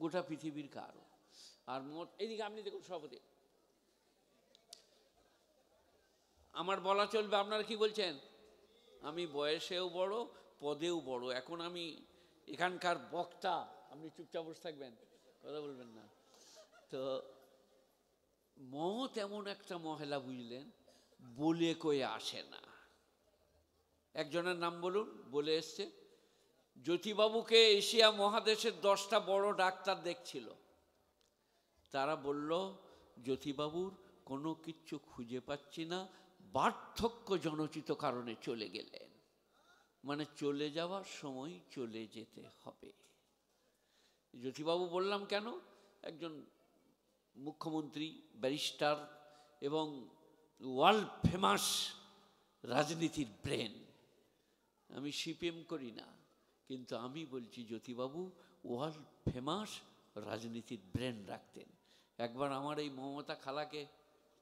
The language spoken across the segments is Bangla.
গোটা পৃথিবীর কারো। আর মত এইদিকে আপনি দেখুন সভাপতি, আমার বলা চলবে? আপনারা কি বলছেন? আমি বয়সেও বড়, পদেও বড়, এখন আমি এখানকার বক্তা, আপনি চুপচাপ বসে থাকবেন, কথা বলবেন না। তো মমতা এমন একটা মহিলা, বুঝলেন, বলে কয়ে আসে না। একজনের নাম বলুন, বলে এসছে জ্যোতিবাবুকে এশিয়া মহাদেশের 10টা বড় ডাক্তার দেখছিল, তারা বলল জ্যোতিবাবুর কোনো কিচ্ছু খুঁজে পাচ্ছি না, বার্ধক্য জনচিত কারণে চলে গেলেন। মানে চলে যাওয়ার সময় চলে যেতে হবে। জ্যোতিবাবু বললাম কেন, একজন মুখ্যমন্ত্রী, ব্যারিস্টার এবং ওয়ার্ল্ড ফেমাস রাজনীতির ব্রেন। আমি সিপিএম করি না, কিন্তু আমি বলছি জ্যোতিবাবু ওয়ার্ল্ড ফেমাস রাজনীতির ব্রেন রাখতেন। একবার আমার এই মমতা খালাকে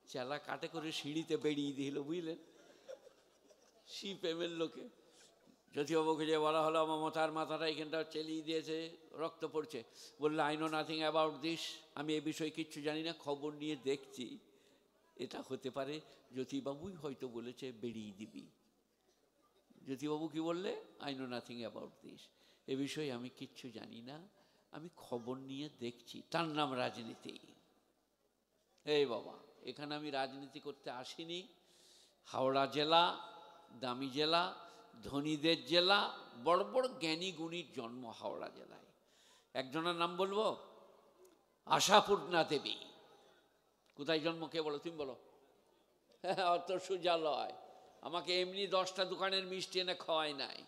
চেলা কাটে করে সিঁড়িতে বেরিয়ে দিল, বুঝলেন, সিপিএমের লোকে। জ্যোতিবাবুকে যে বলা হলো মমতার মাথাটা এখানটা চেলিয়ে দিয়েছে, রক্ত পড়ছে, বললো I know nothing about this, আমি এ বিষয়ে কিচ্ছু জানি না, খবর নিয়ে দেখছি। এটা হতে পারে জ্যোতিবাবুই হয়তো বলেছে বেরিয়ে দিবি। জ্যোতিবাবু কি বললে, I know nothing about this, এ বিষয়ে আমি কিচ্ছু জানি না, আমি খবর নিয়ে দেখছি। তার নাম রাজনীতি। এই বাবা, এখানে আমি রাজনীতি করতে আসিনি। হাওড়া জেলা দামি জেলা, ধনীদের জেলা, বড় বড় জ্ঞানী গুণীর জন্ম হাওড়া জেলায়। একজনের নাম বলবো, আশাপূর্ণা দেবী। কোথায় জন্ম, কে বলো, তুমি বলো। অত সোজা লয়, আমাকে এমনি 10টা দোকানের মিষ্টি এনে খাওয়ায় নাই।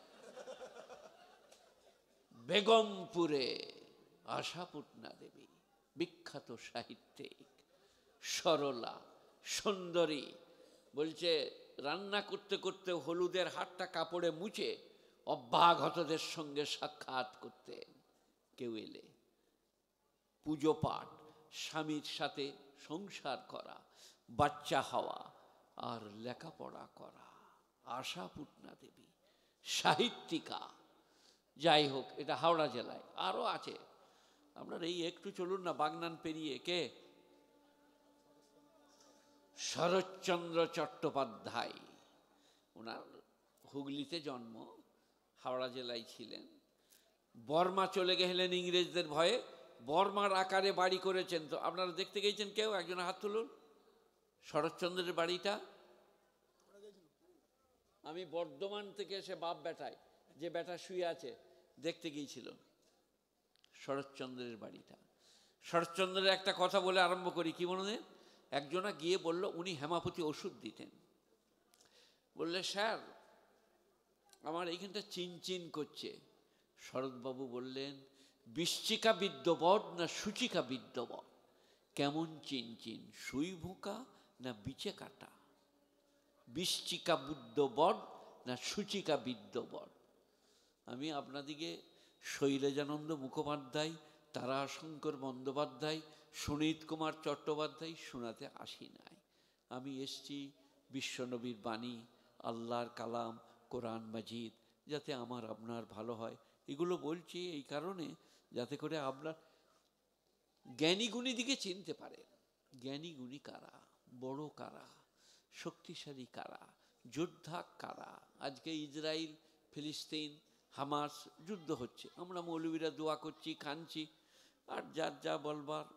বেগমপুরে আশাপূর্ণা দেবী, বিখ্যাত সাহিত্যিক, সরলা সুন্দরী। বলছে রান্না করতে করতে হলুদের হাতটা কাপড়ে মুছে অভ্যাগতদের সঙ্গে সাক্ষাৎ করতেন। কেউ এলে পুজো পাঠ, স্বামীর সাথে সংসার করা, বাচ্চা হওয়া আর লেখাপড়া করা। আশাপূর্ণা দেবী সাহিত্যিকা। যাই হোক, এটা হাওড়া জেলায়। আরও আছে, আপনার এই একটু চলুন না বাগনান পেরিয়ে, কে, শরৎচন্দ্র চট্টোপাধ্যায়। ওনার হুগলিতে জন্ম, হাওড়া জেলায় ছিলেন। বর্মা চলে গেলেন ইংরেজদের ভয়ে, বর্মার আকারে বাড়ি করেছেন। তো আপনারা দেখতে গিয়েছেন কেউ, একজনের হাত তুলুন। শরৎচন্দ্রের বাড়িটা আমি বর্ধমান থেকে এসে বাপ বেটায়, যে বেটা শুয়ে আছে, দেখতে গিয়েছিল শরৎচন্দ্রের বাড়িটা। শরৎচন্দ্রের একটা কথা বলে আরম্ভ করি, কি মনে হয়, একজনা গিয়ে বলল উনি হেমাপতি ওষুধ দিতেন। বললে স্যার আমার এইখানটা চিনচিন করছে। শরৎবাবু বললেন বৃশ্চিকা বিদ্যবদ না সূচিকা বিদ্যবদ? কেমন চিনচিন, সুই ভোঁকা না বিচে কাটা? বৃশ্চিকা বিদ্যবদ না সূচিকা বিদ্যবদ? আমি আপনাদিকে শৈলজানন্দ মুখোপাধ্যায়, তারাশঙ্কর বন্দ্যোপাধ্যায়, সুনীত কুমার চট্টোপাধ্যায় শোনাতে আসি নাই। আমি এসছি বিশ্বনবীর বাণী, আল্লাহর কালাম, কোরআন মাজিদ, যাতে আমার আপনার ভালো হয়। এগুলো বলছি এই কারণে, যাতে করে আপনার জ্ঞানী গুণী দিকে চিনতে পারেন। জ্ঞানী গুণী কারা, বড় কারা, শক্তিশালী কারা, যোদ্ধা কারা। আজকে ইসরায়েল ফিলিস্তিন হামাস যুদ্ধ হচ্ছে, আমরা মৌলবীরা দোয়া করছি, কাঁদছি, আর যার যা বলবার।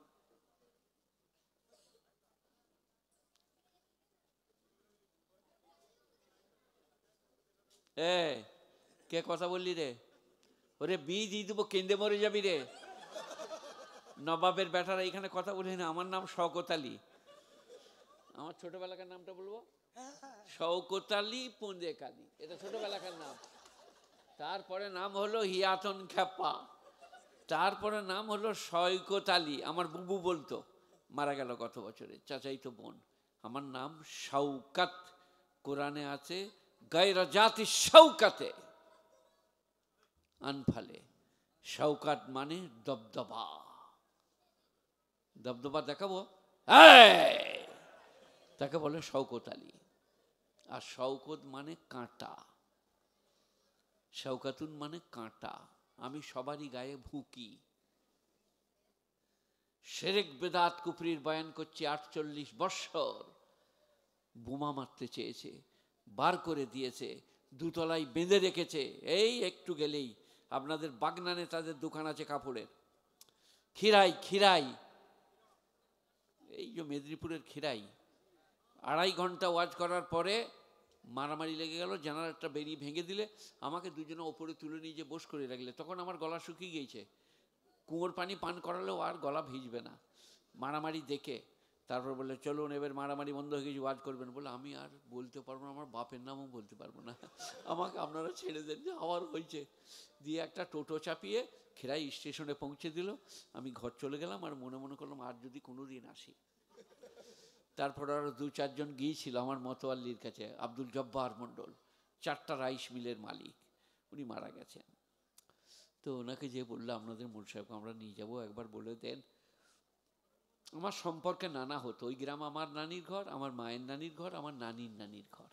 কে কথা বললি রে? ওরে বীজ দিয়ে দেবো, কেঁদে মরে যাবি রে। নবাবের বেটারা এখানে কথা বলি না। আমার নাম শওকত আলী। আমার ছোটবেলাকার নামটা বলবো, শওকত আলী পন্দেক আলী, এটা ছোটবেলাকার নাম। তারপরে নাম হলো হিয়াতন খ্যাপা, তারপরে নাম হলো শওকত আলী। আমার বুবু বলতো, মারা গেল গত বছরে, চাচাই তো বোন। আমার নাম শওকত। কোরআনে আছে গায়রা জাতি শওকাতে আনফালে। শওকাত মানে দবদবা। দবদবা দেখাবো, তাকে বলে শওকত আলী। আর শওকত মানে কাঁটা, শওকাতুন মানে কাঁটা। আমি সবারই গায়ে ভুঁকি, শেরেক বেদাত কুফরির বয়ান করছি 48 বৎসর। বোমা মারতে চেয়েছে, বার করে দিয়েছে, দুতলায় বেঁধে রেখেছে। এই একটু গেলেই আপনাদের বাগনানে তাদের দোকান আছে কাপড়ের, খিরাই, এই যে মেদিনীপুরের খিরাই, 2.5 ঘন্টা ওয়াজ করার পরে মারামারি লেগে গেল। জানালাটা বেরিয়ে ভেঙে দিলে, আমাকে দুজনে ওপরে তুলে নিয়ে যে বস করে রাখলে। তখন আমার গলা শুকিয়ে গিয়েছে, কুয়োর পানি পান করালেও আর গলা ভিজবে না। মারামারি দেখে তারপর বললে চলুন এবার মারামারি বন্ধ হয়ে গেছে, ওয়াজ করবেন। বলে আমি আর বলতে পারবো না, আমার বাপের নামও বলতে পারবো না, আমাকে আপনারা ছেড়ে দেন, যে আবার হয়েছে। দিয়ে একটা টোটো চাপিয়ে খিরাই স্টেশনে পৌঁছে দিল। আমি ঘর চলে গেলাম আর মনে মনে করলাম আর যদি কোনো দিন আসি। তারপর আরও 2-4 জন গিয়েছিল আমার মতোয়াল্লির কাছে, আব্দুল জব্বার মণ্ডল, 4টা রাইস মিলের মালিক, উনি মারা গেছেন। তো ওনাকে যে বললো আপনাদের মূল সাহেবকে আমরা নিয়ে যাবো, একবার বলে দেন। আমার সম্পর্কে নানা হতো, ওই গ্রাম আমার নানির ঘর, আমার মায়ের নানির ঘর, আমার নানির নানির ঘর।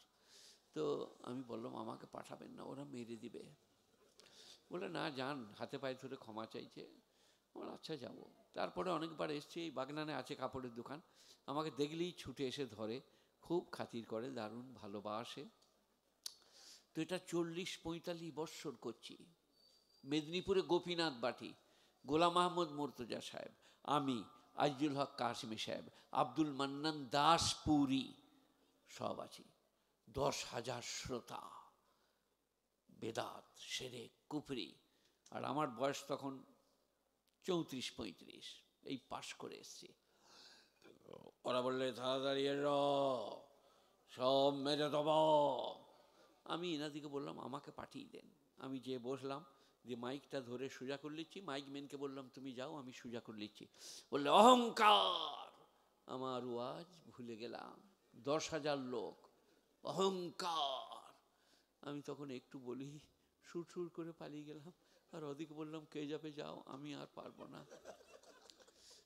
তো আমি বললাম আমাকে পাঠাবেন না, ওরা মেরে দিবে। বলে না যান, হাতে পায়ে ধরে ক্ষমা চাইছে। বলে আচ্ছা যাবো। তারপরে অনেকবার এসছি, এই বাগনানে আছে কাপড়ের দোকান, আমাকে দেখলেই ছুটে এসে ধরে, খুব খাতির করে, দারুণ ভালোবাসে। তো এটা 40-45 বৎসর করছি। মেদিনীপুরে গোপীনাথ বাটি, গোলাম মাহমুদ মুর্তজা সাহেব, আমি, আজিজুল হক কাশিমি সাহেব, আব্দুল মান্নান দাসপুরি, সব আছি। 10,000 শ্রোতা, বেদাত, শেরেক, কুফরি। আর আমার বয়স তখন 34-35, এই পাশ করে এসছি। ওরা বললে তাড়াতাড়ি সব মেরে দেব। আমি এনাদিকে বললাম আমাকে পাঠিয়ে দেন। আমি যে বসলাম, যে মাইকটা ধরে সোজা করে নিচ্ছি, মাইক ম্যানকে বললাম তুমি যাও, আমি সোজা করে নিচ্ছি। বললে অহংকার। আমার ওয়াজ ভুলে গেলাম, 10,000 লোক, অহংকার। আমি তখন একটু বলি, সুর করে পালিয়ে গেলাম। আর ওদিকে বললাম কে যাবে যাও, আমি আর পারবো না।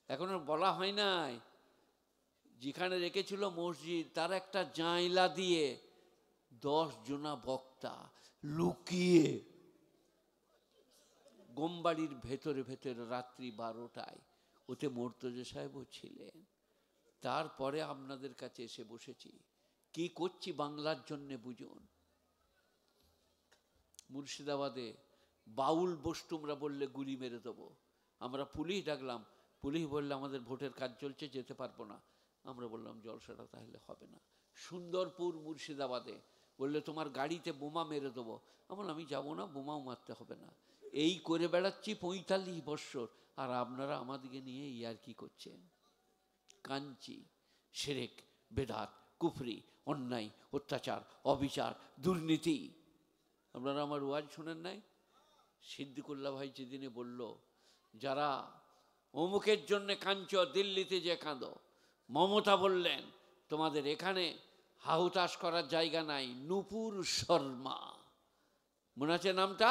এখন আর বলা হয় নাই। যেখানে রেখেছিল মসজিদ, তার একটা জাইলা দিয়ে 10 জনা বক্তা লুকিয়ে গোমবাড়ির ভেতরে রাত্রি 12টায়, ওতে মুর্তজা সাহেবও ছিলেন। তারপরে আপনাদের কাছে এসে বসেছি, কি করছি বাংলার জন্যে বুঝুন। মুর্শিদাবাদে বাউল বস্তুমরা বললে গুলি মেরে দেবো। আমরা পুলিশ ডাকলাম, পুলিশ বললে আমাদের ভোটের কাজ চলছে, যেতে পারবো না। আমরা বললাম জলসাটা তাহলে হবে না। সুন্দরপুর মুর্শিদাবাদে বললে তোমার গাড়িতে বোমা মেরে দেবো। আমি যাবো না, বোমাও মারতে হবে না। এই করে বেড়াচ্ছি 45 বৎসর, আর আপনারা আমাদিকে নিয়ে ইয়ার্কি করছেন। কাঞ্চি, শেরেক, বেদাত, কুফরি, অন্যায়, অত্যাচার, অবিচার, দুর্নীতি। আপনারা আমার ওয়াজ শোনেন নাই? সিদ্দিকুল্লাহ ভাই যেদিনে বলল যারা অমুকের জন্য কাঞ্চ, দিল্লিতে যে কাঁদো, মমতা বললেন তোমাদের এখানে হাহুতাশ করার জায়গা নাই। নূপুর শর্মা, মনে আছে নামটা?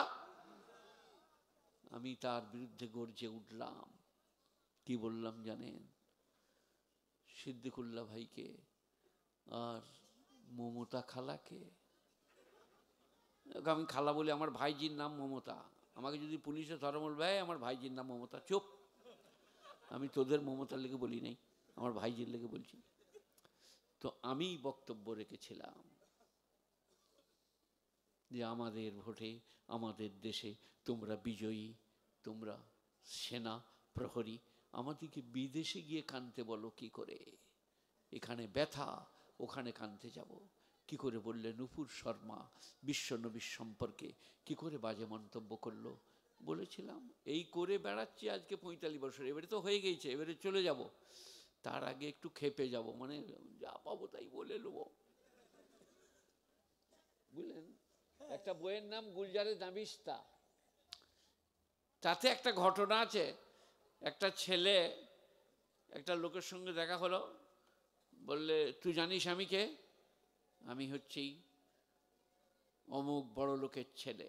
আমি তার বিরুদ্ধে গর্জে উঠলাম। কি বললাম জানেন? সিদ্দিকুল্লাহ ভাইকে আর মমতা খালাকে, আমি খালা বলি, আমার ভাইজির নাম মমতা। আমাকে যদি পুলিশে ধরে বলবে আমার ভাইজির নাম মমতা, চুপ, আমি তোদের মমতার লেগে বলি নাই, আমার ভাইজির লেগে বলছি। তো আমি বক্তব্য রেখেছিলাম যে আমাদের ভোটে, আমাদের দেশে তোমরা বিজয়ী, তোমরা সেনা প্রহরী, আমাদেরকে বিদেশে গিয়ে কানতে বলো কি করে? এখানে ব্যথা, ওখানে কানতে যাব কি করে? বললে নূপুর শর্মা বিশ্বনবীর সম্পর্কে কি করে বাজে মন্তব্য করলো। বলেছিলাম এই করে বেড়াচ্ছি আজকে 45 বছর, এবারে তো হয়ে গেছে, এবারে চলে যাব। তার আগে একটু খেপে যাব, মানে যা পাবো তাই বলে নেবো, বুঝলেন? একটা বইয়ের নাম গুলজারে দামিস্তা, তাতে একটা ঘটনা আছে। একটা ছেলে একটা লোকের সঙ্গে দেখা হলো, বললে তুই জানিস আমি কে? আমি হচ্ছি অমুক বড় লোকের ছেলে।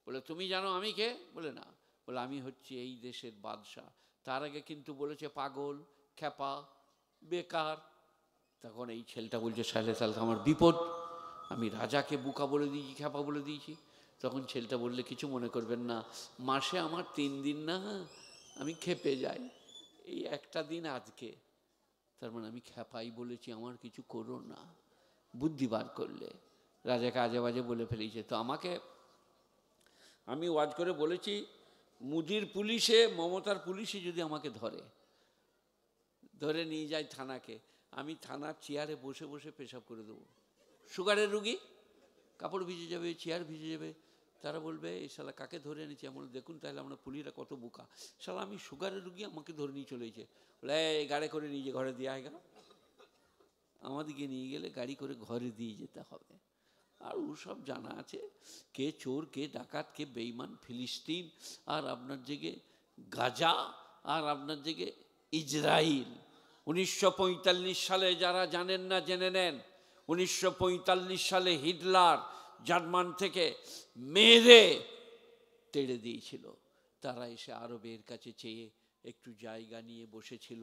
বলে তুমি জানো আমি কে? বলে না। বলে আমি হচ্ছি এই দেশের বাদশাহ। তার আগে কিন্তু বলেছে পাগল, খ্যাপা, বেকার। তখন এই ছেলেটা বলছে সালে সাল আমার বিপদ, আমি রাজাকে বুকা বলে দিয়েছি, খ্যাপা বলে দিয়েছি। তখন ছেলেটা বললে কিছু মনে করবেন না, মাসে আমার 3 দিন না আমি খেপে যাই, এই একটা দিন আজকে, তার মানে আমি খ্যাপাই বলেছি আমার কিছু করো না, বুদ্ধি বার করলে রাজাকে আজে বাজে বলে ফেলেছে। তো আমাকে, আমি ওয়াজ করে বলেছি, মুদির পুলিশে, মমতার পুলিশে যদি আমাকে ধরে নিয়ে যায় থানাকে, আমি থানার চেয়ারে বসে বসে পেশাব করে দেবো। সুগারের রুগী, কাপড় ভিজে যাবে, চেয়ার ভিজে যাবে, তারা বলবে এই শালা কাকে ধরে এনেছি। আমরা দেখুন তাহলে আমরা পুলিশরা কত বোকা, শালা আমি সুগারের রুগী, আমাকে ধরে নিয়ে চলেছে, বলে এই গাড়ি করে নিয়ে ঘরে দিয়ে আয়। আমাদেরকে নিয়ে গেলে গাড়ি করে ঘরে দিয়ে যেতে হবে। আর ওসব জানা আছে, কে চোর, কে ডাকাত, কে বেঈমান, ফিলিস্তিন আর আপনার জেগে গাজা, আর আপনার জেগে ইসরায়েল। 1945 সালে, যারা জানেন না জেনে নেন, 1945 সালে হিটলার জার্মান থেকে মেরে তেড়ে দিয়েছিল। তারা এসে আরবের কাছে চেয়ে একটু জায়গা নিয়ে বসেছিল।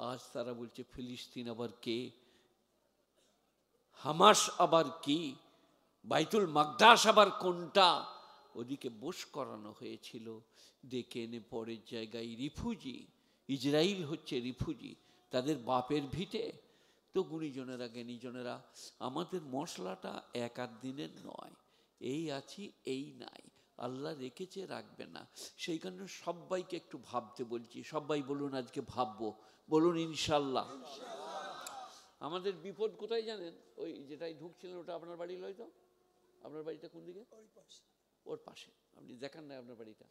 আজ তারা বলছে ফিলিস্তিন আবার কে, হামাস আবার কি, বাইতুল মাকদাস আবার কোনটা। ওদিকে বোস করানো হয়েছিল, ডেকে এনে পরের জায়গায় রিফিউজি। ইসরায়েল হচ্ছে রিফিউজি, তাদের বাপের ভিটে। তো গুণীজনেরা জ্ঞানীজনেরা, আমাদের মশলাটা এক আধ দিনের নয়, এই আছি এই নাই, আল্লাহ রেখেছে, রাখবে না। সেই কারণে সবাইকে একটু ভাবতে বলছি। সবাই বলুন আজকে ভাববো, বলুন ইনশাল্লাহ। আমাদের বিপদ কোথায় জানেন? ওই যেটাই ঢুকছিলেন ওটা আপনার বাড়ি লয় তো? আপনার বাড়িটা কোন দিকে? ওর পাশে। আপনি দেখান না আপনার বাড়িটা,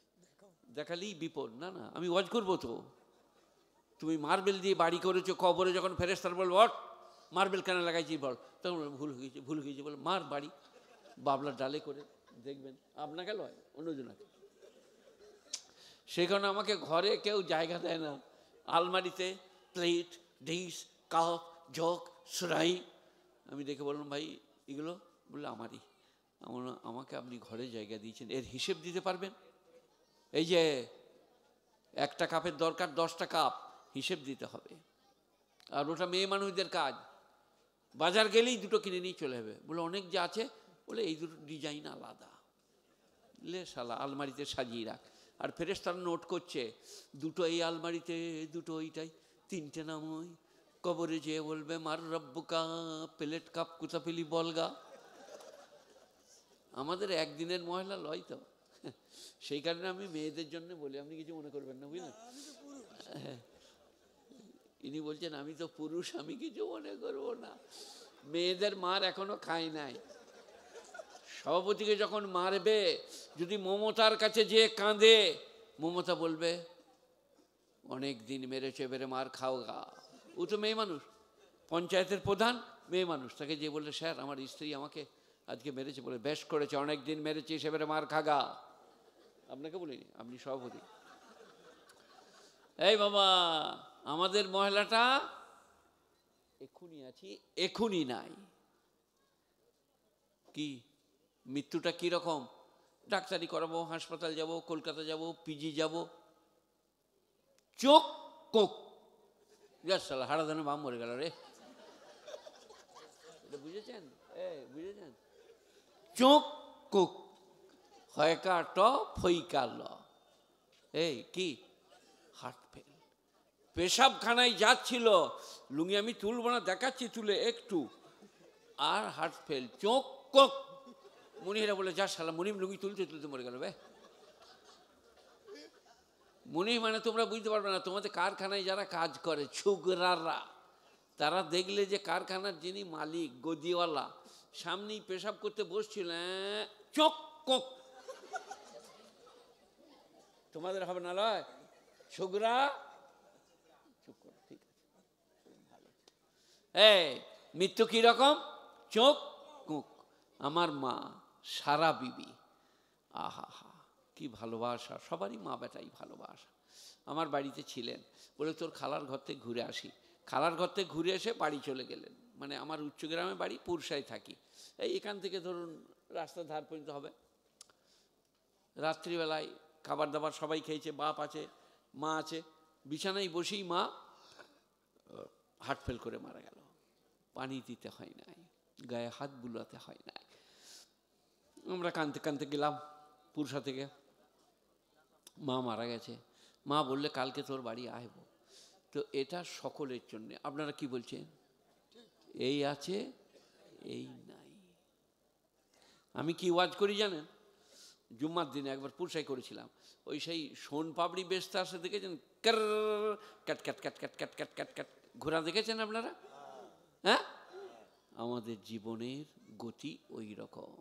দেখালেই বিপদ। না না, আমি ওয়াজ করবো তো। তুমি মার্বেল দিয়ে বাড়ি করেছো, কবরে যখন ফেরেশতারা বলবো ওঠ, মার্বেল কেন লাগাইছি বল, তখন ভুল হয়েছে বলে মার বাড়ি, বাবলার ডালে করে দেখবেন, আপনাকে লয় অন্যজনাকে। সেই কারণে আমাকে ঘরে কেউ জায়গা দেয় না। আলমারিতে প্লেট, ডিশ, কাপ, জগ, সুরাই। আমি দেখে বললাম ভাই এগুলো, বললে আমারই। আমাকে আপনি ঘরে জায়গা দিয়েছেন, এর হিসেব দিতে পারবেন? এই যে একটা কাপের দরকার 10টা কাপ, হিসেব দিতে হবে। আর ওটা মেয়ে মানুষদের কাজ। বাজার গেলেই দুটো কিনে নিয়ে চলে যাবে, বলে অনেক যে আছে, বলে এই দুটো ডিজাইন আলাদা, লে শালা আলমারিতে সাজিয়ে রাখ। আর ফেরেশতারা নোট করছে, দুটো এই আলমারিতে, দুটো ওইটাই, 3টে নাম ওই কবরে যেয়ে বলবে মার রব্বুকা, প্লেট কাপ কোথা পেলি বলগা। আমাদের একদিনের মহিলা লয় তো। সেই কারণে আমি মেয়েদের জন্য বলি, আপনি কিছু মনে করবেন না, বুঝলেন? ইনি বলছেন আমি তো পুরুষ, আমি কিছু মনে করবো না। মেয়েদের মার এখনো খাই নাই। সভাপতিকে যখন মারবে, যদি মমতার কাছে যে কাঁদে, মমতা বলবে অনেক দিন মেরেছে, এবারে মার খাও গা। ও তো মেয়ে মানুষ, পঞ্চায়েতের প্রধান মেয়ে মানুষ, তাকে যে বললে স্যার আমার স্ত্রী আমাকে আজকে মেরেছে, বলে বেশ করেছে, অনেক দিন মেরেছিস, এবারে মার খাগা। আপনাকে বলিনি, আপনি সভাপতি। এই বাবা, আমাদের মহিলাটা এখুনি আছি, এখুনি নাই। কি মৃত্যুটা কি রকম? ডাক্তারি করাবো, হাসপাতাল যাব, কলকাতা যাব, পিজি যাব, চোখ কোক সালা হাড়াদানে বাম মরে গেল রে। এটা বুঝেছেন? বুঝেছেন? চোখ কোক হয়কা ট ফইকা ল। এই কি হার্ট ফেল। পেশাবখানায় যাচ্ছিল, লুঙ্গি আমি তুলব না, দেখাচ্ছি তুলে একটু, আর হার্ট ফেল, চোখ কোক। মনিরা বলে যা শালা, মনিম লুঙ্গি তুলতে তুলতে মরে গেল। মনি মানে তোমরা বুঝতে পারবে না, তোমাদের কারখানায় যারা কাজ করে ছুগরাররা, তারা দেখলে যে কারখানার যিনি মালিক গদিওয়ালা সামনেই পেশাব করতে বসছিল, চোখ কোক। তোমাদের হবে না লয়? ছুগরা চুপ করো, ঠিক আছে, ভালো। মৃত্যু কি রকম? চোখ কোক। আমার মা সারা বিবি, আহা হা কি ভালোবাসা, সবারই মা বেটাই ভালোবাসা। আমার বাড়িতে ছিলেন, বলে তোর খালার ঘর থেকে ঘুরে আসি। খালার ঘর থেকে ঘুরে এসে বাড়ি চলে গেলেন। মানে আমার উচ্চগ্রামে বাড়ি, পুরসায় থাকি। এখান থেকে ধরুন রাস্তার ধার পর্যন্ত হবে। রাত্রিবেলায় খাবার দাবার সবাই খেয়েছে, বাপ আছে, মা আছে, বিছানায় বসেই মা হার্ট ফেল করে মারা গেল। পানি দিতে হয় নাই, গায়ে হাত বুলাতে হয় নাই। আমরা কাঁদতে কাঁদতে গেলাম পুরসা থেকে, মা মারা গেছে। মা বললে কালকে তোর বাড়ি আসবো। তো এটা সকলের জন্য। আপনারা কি বলছেন? এই আছে, এই নাই। আমি কি ওয়াজ করি জানেন? জুম্মার দিনে একবার পুরসাই করেছিলাম, ওই সেই সোন পাপড়ি বেচতে আসে দেখেছেন, cat cat cat cat cat cat cat cat ঘোরা দেখেছেন আপনারা? হ্যাঁ, আমাদের জীবনের গতি ওই রকম,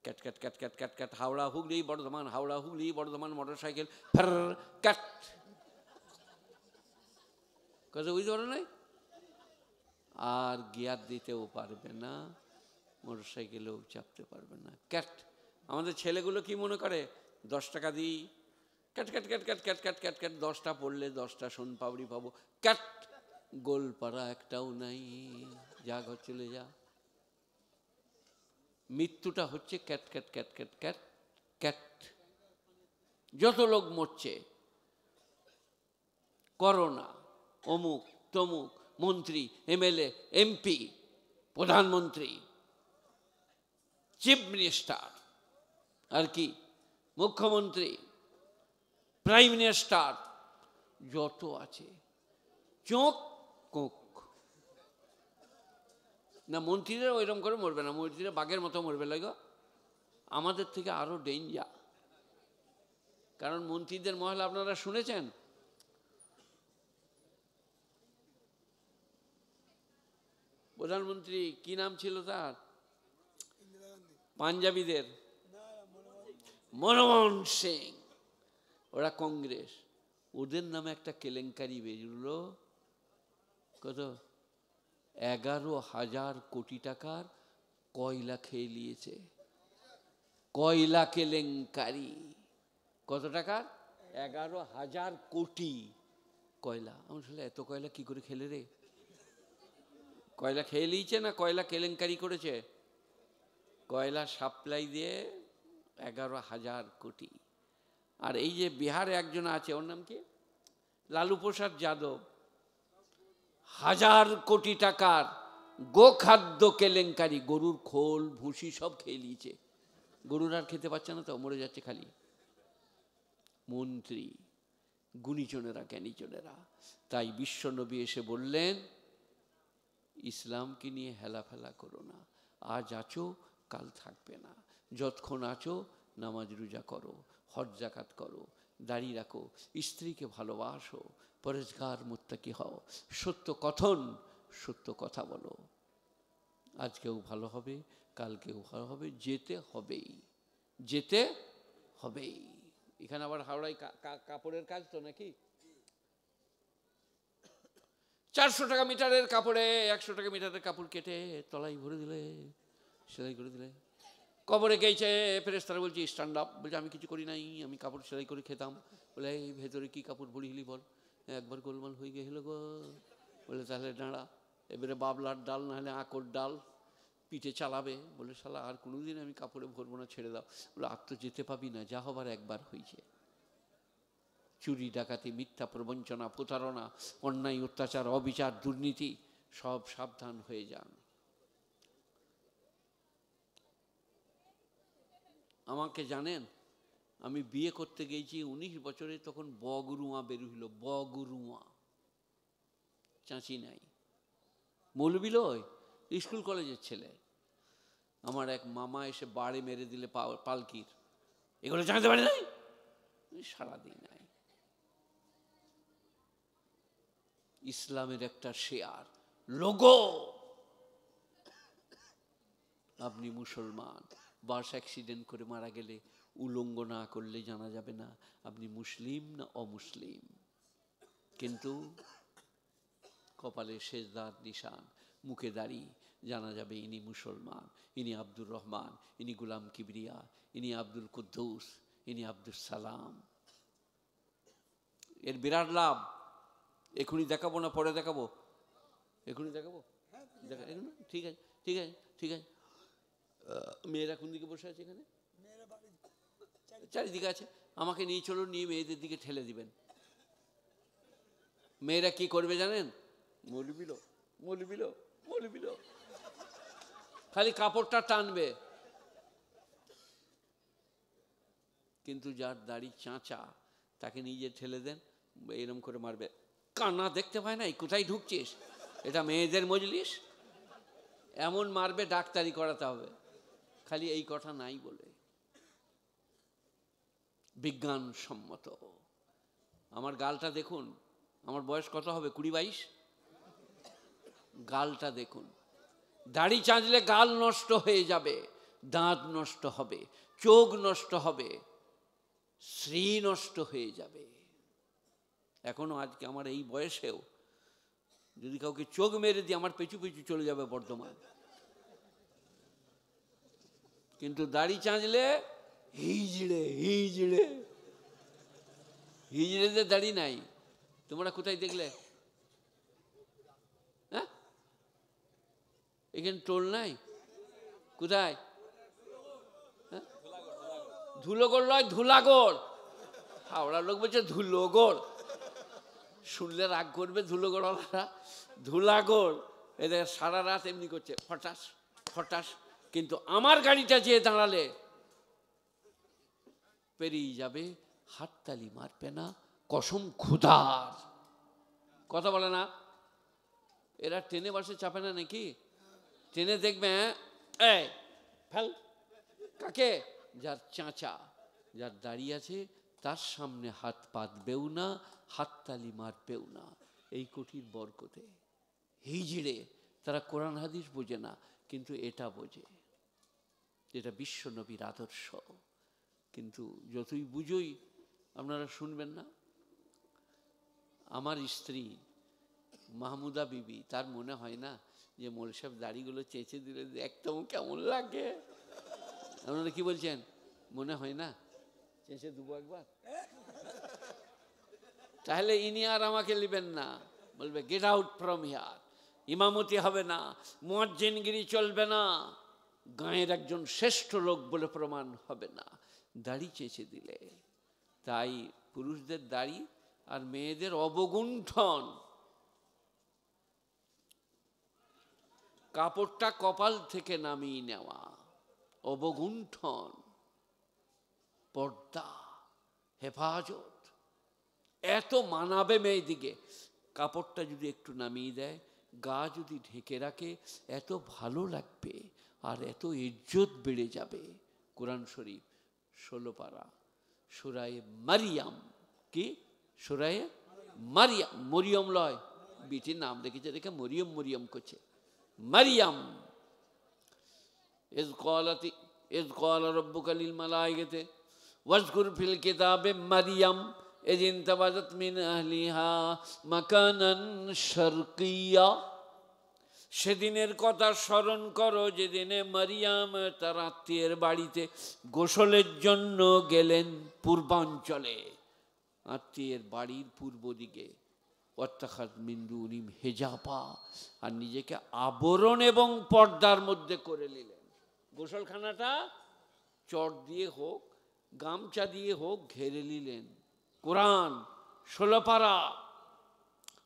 cat cat cat cat cat cat, Howrah Hooghly Bardhaman, Howrah Hooghly Bardhaman, motor cycle ফের ক্যাট, কথা বুঝতে পারো নাই? আর গিয়ার দিতেও পারবে না, মোটর সাইকেলেও চাপতে পারবে না, ক্যাট। আমাদের ছেলেগুলো কি মনে করে, 10 টাকা দিই, cat cat cat cat cat cat cat cat, 10টা পড়লে 10টা সোন পাপড়ি পাবো, ক্যাট, গোলপাড়া একটাও নাই, যা ঘর চলে যা। মৃত্যুটা হচ্ছে cat cat cat cat cat cat. যত লোক মরছে, করোনা, অমুক তমুক, মন্ত্রী, এমএলএ, এমপি, প্রধানমন্ত্রী, চিফ মিনিস্টার, আর কি মুখ্যমন্ত্রী, প্রাইম মিনিস্টার, যত আছে, চোখ কোক না। মন্ত্রীরা ওইরকম করে মরবে না, মন্ত্রীরা বাঘের মতো মরবে লাগো, আমাদের থেকে আরো ডেঞ্জার। কারণ মন্ত্রীদের মহল আপনারা শুনেছেন, প্রধানমন্ত্রী কি নাম ছিল তার, পাঞ্জাবিদের, মনমোহন সিং, ওরা কংগ্রেস, ওদের নামে একটা কেলেঙ্কারি বেরুলো, কত 11,000 কোটি টাকার কয়লা খেয়ে নিয়েছে, কয়লা কেলেঙ্কারি। কত টাকার? 11,000 কোটি কয়লা। আমার আসলে এত কয়লা কি করে খেলে রে? কয়লা খেয়ে নিয়েছে না কয়লা কেলেঙ্কারি করেছে? কয়লা সাপ্লাই দিয়ে 11,000 কোটি। আর এই যে বিহারে একজন আছে, ওর নাম কি, লালু প্রসাদ যাদব, 1000 কোটি টাকার গোখাদ্য কেলেঙ্কারি, গরুর খোল ভুসি সব খেয়ে নিয়েছে, গরুর আর খেতে পাচ্ছে না, তো মরে যাচ্ছে খালি। মন্ত্রী, গুণীজনেরা, জ্ঞানীজনেরা। তাই বিশ্বনবী এসে বললেন, ইসলামকে নিয়ে হেলাফেলা করো না, আজ আছো কাল থাকবে না, যতক্ষণ আছো নামাজ রোজা করো, হজ যাকাত করো, দাড়ি রাখো, স্ত্রীকে ভালোবাসো, পরেজগার মুত্তাকি হও, সত্য কথন, সত্য কথা বলো, আজকেও ভালো হবে, কালকেও ভালো হবে, যেতে হবেই, যেতে হবেই। এখানে আবার হাওড়ায় কাপড়ের কাজ তো নাকি, 400 টাকা মিটারের কাপড়ে 100 টাকা মিটারের কাপড় কেটে তলাই ভরে দিলে, সেলাই করে দিলে, কবরে গেছে, ফেরেশতারা বলছি স্ট্যান্ড আপ, বলছে আমি কিছু করি নাই, আমি কাপড় সেলাই করে খেতাম। বলে এই ভেতরে কি কাপড় ভরিলি বল, একবার গোলমাল হয়ে গেল গো। বলে তাহলে দাঁড়া, এবারে বাবলার ডাল নাহলে আঁকর ডাল পিঠে চালাবে। বলে শালা আর কোনোদিন আমি কাপড়ে ভরবো না, ছেড়ে দাও। বলে আর তো যেতে পাবি না, যা হবার একবার হয়েছে। চুরি ডাকাতি, মিথ্যা প্রবঞ্চনা, প্রতারণা, অন্যায় অত্যাচার, অবিচার, দুর্নীতি, সব সাবধান হয়ে যান। আমাকে জানেন, আমি বিয়ে করতে গেছি 19 বছরে, তখন বগরুয়া বেরুইল, বগরুয়া, চাঁচি নাই, মৌলবি লয়, স্কুল কলেজের ছেলে। আমার এক মামা এসে বাড়ি মেরে দিলে পালকির, এগুলো জানতে পারি নাই, সারাদিন নাই। ইসলামের একটা শেয়ার, লোগো। আপনি মুসলমান, বাস অ্যাক্সিডেন্ট করে মারা গেলে উলঙ্গ না করলে জানা যাবে না আপনি মুসলিম না অমুসলিম। কিন্তু কপালে সেজদার নিশান, মুখে দাড়ি, জানা যাবে ইনি মুসলমান, ইনি আব্দুর রহমান, ইনি গুলাম কিবরিয়া, ইনি আব্দুল কুদ্দুস, ইনি আব্দুল সালাম। এর বিরাট লাভ। এখনই দেখাবো না পরে দেখাবো? এখনই দেখাবো, ঠিক আছে ঠিক আছে ঠিক আছে। মেয়েরা কোন দিকে বসে আছে এখানে? চারিদিকে আছে। আমাকে নিয়ে চলুন, নিয়ে মেয়েদের দিকে ঠেলে দিবেন। মেয়েরা কি করবে জানেন? মৌলবিলো মৌলবিলো মৌলবিলো, খালি কাপড়টা টানবে। কিন্তু যার দাড়ি চাঁচা, তাকে নিজে ঠেলে দেন, এরম করে মারবে, কানা দেখতে পায় নাই, কোথায় ঢুকছিস, এটা মেয়েদের মজলিস। এমন মারবে ডাক্তারি করাতে হবে, খালি এই কথা নাই বলে। বিজ্ঞানসম্মত। আমার গালটা দেখুন, আমার বয়স কত হবে, 20-22। গালটা দেখুন, দাড়ি চাঁচলে গাল নষ্ট হয়ে যাবে, দাঁত নষ্ট হবে, চোখ নষ্ট হবে, শ্রী নষ্ট হয়ে যাবে। এখনো আজকে আমার এই বয়সেও যদি কাউকে চোখ মেরে দিয়ে আমার পেছু পেছু চলে যাবে বর্ধমান। কিন্তু দাড়ি চাঁচলে হিজড়ে হিজড়ে, হিজড়েদের দাড়ি নাই। তোমরা কোথায় দেখলে? হ্যাঁ, এখানে টোল নাই, কোথায়? ধুলোগড় নয়, ধুলাগড়। হাওড়ার লোক বলছে ধুলোগড়, শুনলে রাগ করবে ধুলোগড়ওয়ালারা। ধুলাগড়, এদের সারা রাত এমনি করছে ফটাস ফটাস, কিন্তু আমার গাড়িটা যেয়ে দাঁড়ালে পেরিয়ে যাবে, হাততালি মারবে না, কসম খুদার। কথা বলে না এরা। ট্রেনে বাসে চাপে না নাকি? ট্রেনে দেখবে এই ফেল কাকে, যার চাচা, যার দাঁড়িয়ে আছে তার সামনে হাত পাতবেও না, হাততালি মারবেও না। এই কঠিন বরকতে হিজড়ে, তারা কোরআন হাদিস বোঝে না, কিন্তু এটা বোঝে, এটা বিশ্ব নবীর আদর্শ। কিন্তু যতই বুঝোই আপনারা শুনবেন না। আমার স্ত্রী মাহমুদা বিবি, তার মনে হয় না যে মোল সাহেব দাড়িগুলো চেঁচে দিলে একদম কেমন লাগে? আপনারা কি বলছেন? মনে হয় না? চেঁচে দেবো একবার, তাহলে ইনি আর আমাকে নেবেন না, বলবে গেট আউট ফ্রম হিয়ার। ইমামতি হবে না, মুয়াজ্জিনগিরি চলবে না, গাঁয়ের একজন শ্রেষ্ঠ লোক বলে প্রমাণ হবে না দাড়ি চেঁচে দিলে। তাই পুরুষদের দাড়ি আর মেয়েদের অবগুণ্ঠন, কাপড়টা কপাল থেকে নামিয়ে নেওয়া, অবগুণ্ঠন, পর্দা, হেফাজত, এত মানাবে মেয়েদিকে। কাপড়টা যদি একটু নামিয়ে দেয়, গা যদি ঢেকে রাখে, এত ভালো লাগবে আর এত ইজ্জত বেড়ে যাবে। কোরআন শরীফ 16 পারা, সূরায়ে মারিয়াম। কি সূরায়ে মারিয়াম? মরিয়ম লয়, বিটির নাম দেখেছে দেখে মরিয়ম মরিয়ম করছে। মারিয়াম, ইজ ক্বালা রাব্বুকা লিল মালাইকাতি ওয়াজকুর ফিল কিতাবে মারিয়াম ইজ ইনতাবাযাত মিন আহলিহা মাকানান শারকিয়্যা। সেদিনের কথা স্মরণ করো যেদিনে মারিয়াম তার আত্মীয়ের বাড়িতে গোসলের জন্য গেলেন পূর্বাঞ্চলে, আত্মীয়ের বাড়ির পূর্ব দিকে। ওয়াত্তাখাযাত মিন দুনিহিম হিজাবা, আর নিজেকে আবরণ এবং পর্দার মধ্যে করে নিলেন। গোসলখানাটা চট দিয়ে হোক, গামছা দিয়ে হোক ঘেরে নিলেন। কোরআন 16 পারা,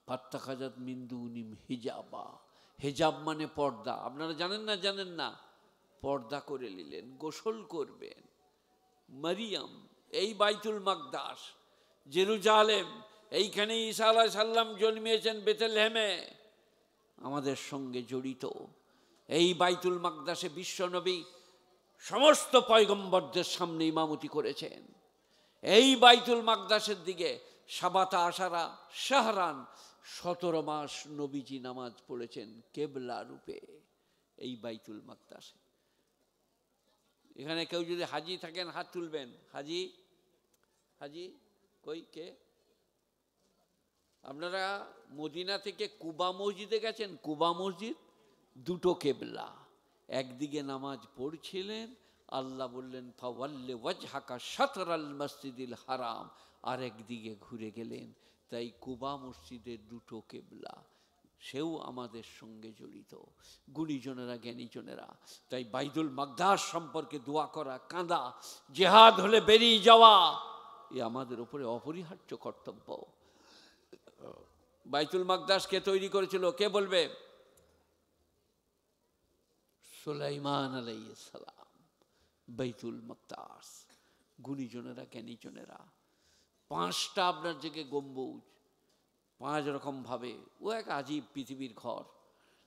ওয়াত্তাখাযাত মিন দুনিহিম হিজাবা। হেজাব মানে পর্দা। আপনারা জানেন না? জানেন না? পর্দা করে নিলেন, গোসল করবেন। মারিয়াম, এই বাইতুল মাকদাস, জেরুজালেম, এইখানে ঈসা আলাইহিস সালাম জন্মিয়েছেন, বেথলেহেমে, আমাদের সঙ্গে জড়িত। এই বাইতুল মাকদাসে বিশ্বনবী সমস্ত পয়গম্বরদের সামনে ইমামতি করেছেন। এই বাইতুল মাকদাসের দিকে সাবাতা আশারা শাহরান, 17 মাস নবীজি নামাজ পড়েছেন কেবলা রূপে এই বাইতুল মাকদাসে। এখানে কেউ যদি হাজি থাকেন হাত তুলবেন। হাজি, হাজি কই কে? আপনারা মদিনা থেকে কুবা মসজিদে গেছেন? কুবা মসজিদ, দুটো কেবলা, একদিকে নামাজ পড়ছিলেন, আল্লাহ বললেন ফাওয়াল্লি ওয়াজহাকা শাতরাল মসজিদিল হারাম, আর একদিকে ঘুরে গেলেন। তাই কুবা মসজিদের দুটো কেবলা, সেও আমাদের সঙ্গে জড়িত। গুণীজনেরা, জ্ঞানীজনেরা, তাই বাইতুল মাকদাস সম্পর্কে দোয়া করা, কাঁদা, জেহাদ হলে বেরিয়ে যাওয়া, এ আমাদের উপরে অপরিহার্য কর্তব্য। বাইতুল মাকদাস কে তৈরি করেছিল? কে বলবে? সুলাইমান আলাইহিস সালাম। বাইতুল মাকদাস, গুণীজনেরা, জ্ঞানীজনেরা, 5টা আপনার দিকে গম্বুজ, 5 রকমভাবে। ও এক আজীব পৃথিবীর ঘর।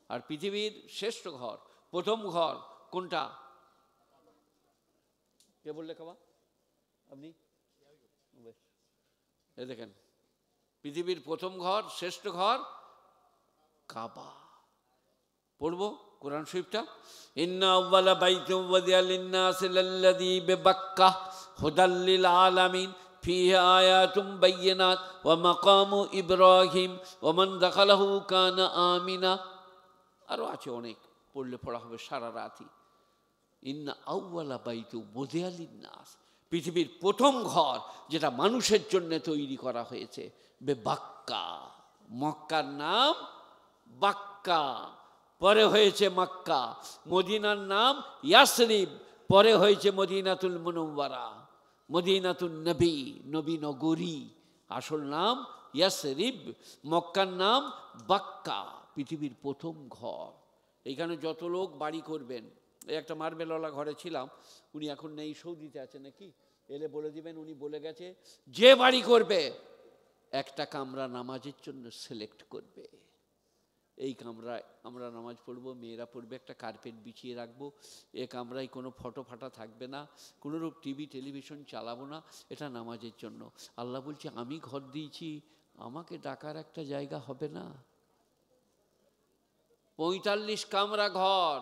আর পৃথিবীর শ্রেষ্ঠ ঘর, প্রথম ঘর কোনটা? কে বললে কাবা? আপনি? এ দেখেন, পৃথিবীর প্রথম ঘর, শ্রেষ্ঠ ঘর কাবা। পড়বো কোরআন শরীফটা। ইন্না আউয়ালা বাইতিন ওয়াদিআ লিন-নাসি লাল্লাযী বিবাক্কাহ হুদাল লিল আলামিন ফীহি আয়াতুম বাইয়িনাত ওয়া মাকামু ইব্রাহিম ওয়া মান দাখালাহু কানা আমিনা। আরও আছে অনেক, পড়লে পড়া হবে সারা রাতই। ইন্না আউয়ালা বাইতু ওয়াদিআ লিন-নাস, পৃথিবীর প্রথম ঘর যেটা মানুষের জন্য তৈরি করা হয়েছে, বেবাক্কা, মক্কার নাম বাক্কা, পরে হয়েছে মক্কা। মদিনার নাম ইয়াসরিব, পরে হয়েছে মদিনাতুল মুনাওয়ারা, মদিনাতুন নবী, নবী নগরী। আসল নাম ইয়াসরিব, মক্কার নাম বাক্কা, পৃথিবীর প্রথম ঘর। এইখানে যত লোক বাড়ি করবেন, এই একটা মার্বেলওয়ালা ঘরে ছিলাম, উনি এখন নেই, সৌদিতে আছে নাকি, এলে বলে দিবেন, উনি বলে গেছে যে বাড়ি করবে একটা কামরা নামাজের জন্য সিলেক্ট করবে। এই কামরায় আমরা নামাজ পড়বো, মেয়েরা পড়বে, একটা কার্পেট বিছিয়ে রাখবো, এ কামরায় কোনো ফটো ফাটা থাকবে না, কোনোরূপ টিভি টেলিভিশন চালাবো না, এটা নামাজের জন্য। আল্লাহ বলছে আমি ঘর দিয়েছি, আমাকে ডাকার একটা জায়গা হবে না? 45 কামরা ঘর।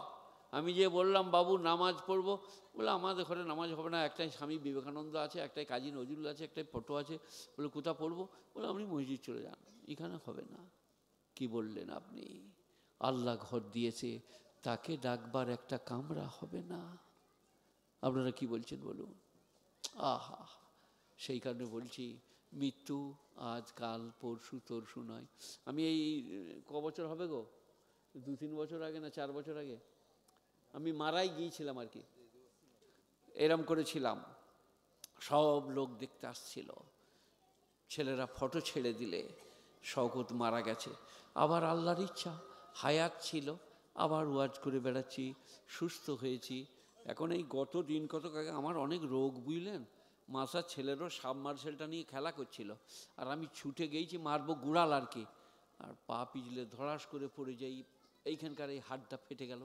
আমি যে বললাম বাবু নামাজ পড়বো, বলে আমাদের ঘরে নামাজ হবে না, একটাই স্বামী বিবেকানন্দ আছে, একটাই কাজী নজরুল আছে, একটাই ফটো আছে। বলে কোথা পড়বো? বলে আপনি মসজিদ চলে যান, এখানে হবে না। কি বললেন আপনি? আল্লাহ ঘর দিয়েছে, তাকে ডাকবার একটা কামরা হবে না? আপনারা কি বলছেন বলুন? আহা, সেই কারণে বলছি মৃত্যু আজ কাল পরশু তরশু নয়। আমি এই ক বছর হবে গো, 2-3 বছর আগে না 4 বছর আগে আমি মারাই গিয়েছিলাম আর কি, এরম করেছিলাম। সব লোক দেখতে আসছিল, ছেলেরা ফটো ছেড়ে দিলে শওকত মারা গেছে। আবার আল্লাহর ইচ্ছা হায়াত ছিল, আবার ওয়াজ করে বেড়াচ্ছি, সুস্থ হয়েছি। এখন এই গত দিন কতক আগে আমার অনেক রোগ, বুঝলেন, মাসার ছেলেরও সাবমার্সেলটা নিয়ে খেলা করছিল, আর আমি ছুটে গেছি মারবো গুড়াল আর কি, আর পা পিছলে ধড়াস করে পড়ে যাই, এইখানকার এই হাড়টা ফেটে গেল।